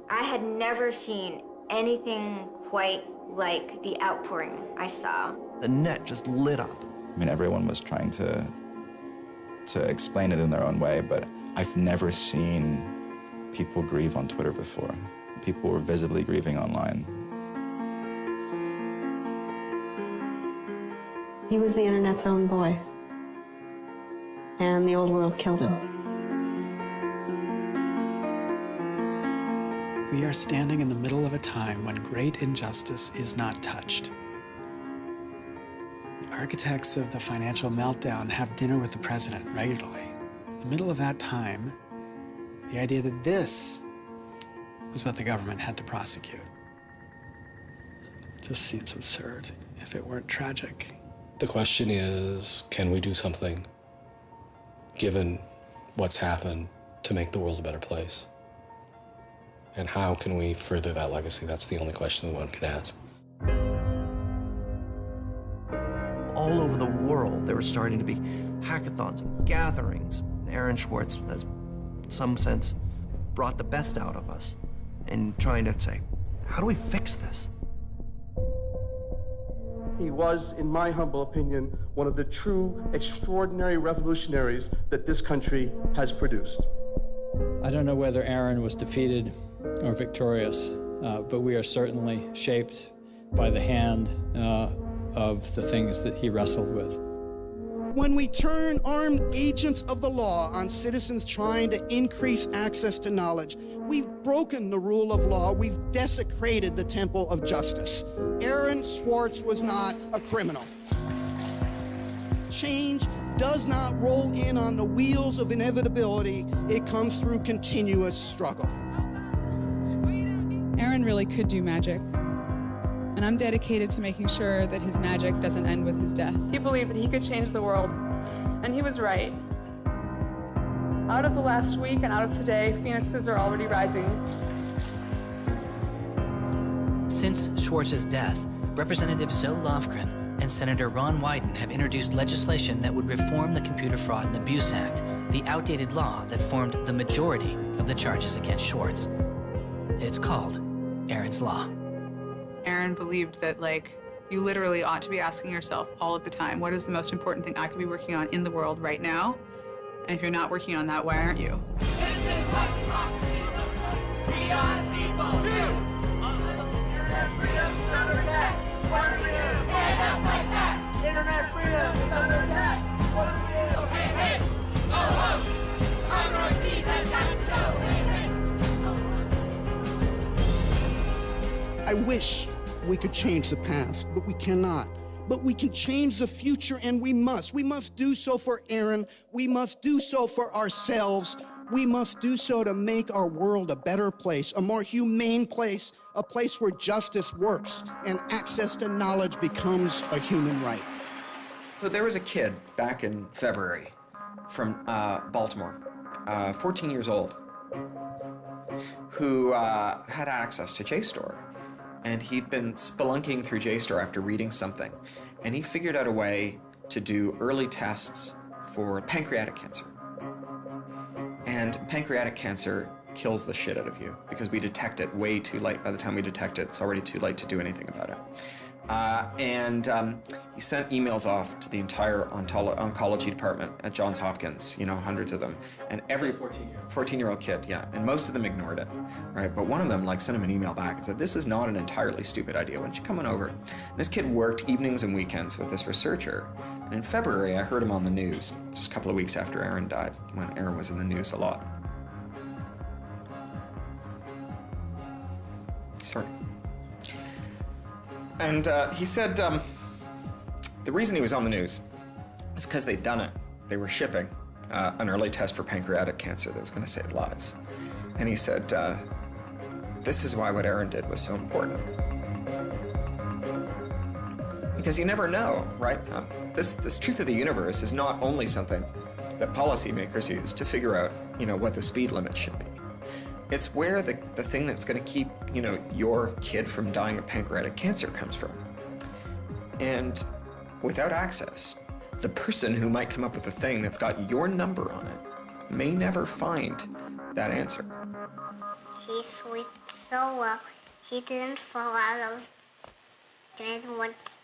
Speaker 26: I had never seen anything quite like the outpouring I saw.
Speaker 8: The net just lit up.
Speaker 27: I mean, everyone was trying to explain it in their own way, but I've never seen people grieve on Twitter before. People were visibly grieving online.
Speaker 24: He was the internet's own boy. And the old world killed him.
Speaker 6: We are standing in the middle of a time when great injustice is not touched. Architects of the financial meltdown have dinner with the president regularly. In the middle of that time, the idea that this was what the government had to prosecute just seems absurd if it weren't tragic.
Speaker 18: The question is, can we do something, given what's happened, to make the world a better place? And how can we further that legacy? That's the only question one can ask.
Speaker 8: All over the world, there were starting to be hackathons and gatherings. Aaron Swartz has, in some sense, brought the best out of us in trying to say, how do we fix this?
Speaker 4: He was, in my humble opinion, one of the true extraordinary revolutionaries that this country has produced.
Speaker 5: I don't know whether Aaron was defeated or victorious, but we are certainly shaped by the hand of the things that he wrestled with.
Speaker 7: When we turn armed agents of the law on citizens trying to increase access to knowledge, we've broken the rule of law, we've desecrated the temple of justice. Aaron Swartz was not a criminal. Change does not roll in on the wheels of inevitability, it comes through continuous struggle.
Speaker 22: Aaron really could do magic. And I'm dedicated to making sure that his magic doesn't end with his death. He believed that he could change the world, and he was right. Out of the last week and out of today, phoenixes are already rising.
Speaker 15: Since Swartz's death, Representative Zoe Lofgren and Senator Ron Wyden have introduced legislation that would reform the Computer Fraud and Abuse Act, the outdated law that formed the majority of the charges against Swartz. It's called Aaron's Law.
Speaker 22: Aaron believed that, you literally ought to be asking yourself all of the time, what is the most important thing I could be working on in the world right now? And if you're not working on that, why aren't you?
Speaker 7: Internet freedom is under attack. What do we do? Hey, hey! Oh, oh! Our Northeast has got to go. Hey, hey! I wish we could change the past, but we cannot. But we can change the future, and we must. We must do so for Aaron. We must do so for ourselves. We must do so to make our world a better place, a more humane place, a place where justice works and access to knowledge becomes a human right.
Speaker 9: So there was a kid back in February from Baltimore, 14 years old, who had access to JSTOR. And he'd been spelunking through JSTOR after reading something. And he figured out a way to do early tests for pancreatic cancer. And pancreatic cancer kills the shit out of you because we detect it way too late. By the time we detect it, it's already too late to do anything about it. He sent emails off to the entire oncology department at Johns Hopkins, hundreds of them. And every 14-year-old kid, yeah. And most of them ignored it, right? But one of them sent him an email back and said, this is not an entirely stupid idea. Why don't you come on over? And this kid worked evenings and weekends with this researcher. And in February, I heard him on the news, just a couple of weeks after Aaron died, when Aaron was in the news a lot. Sorry. And he said the reason he was on the news is because they'd done it. They were shipping an early test for pancreatic cancer that was going to save lives. And he said, this is why what Aaron did was so important. Because you never know, right? This truth of the universe is not only something that policymakers use to figure out, what the speed limit should be. It's where the thing that's going to keep, your kid from dying of pancreatic cancer comes from. And without access, the person who might come up with the thing that's got your number on it may never find that answer.
Speaker 11: He slept so well, he didn't fall out of bed once,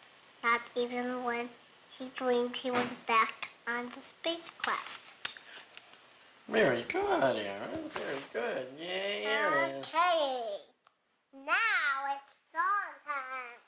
Speaker 11: not even when he dreamed he was back on the spacecraft.
Speaker 16: Very good, Aaron. Very good. Yay, Aaron.
Speaker 11: Okay. Now it's song time.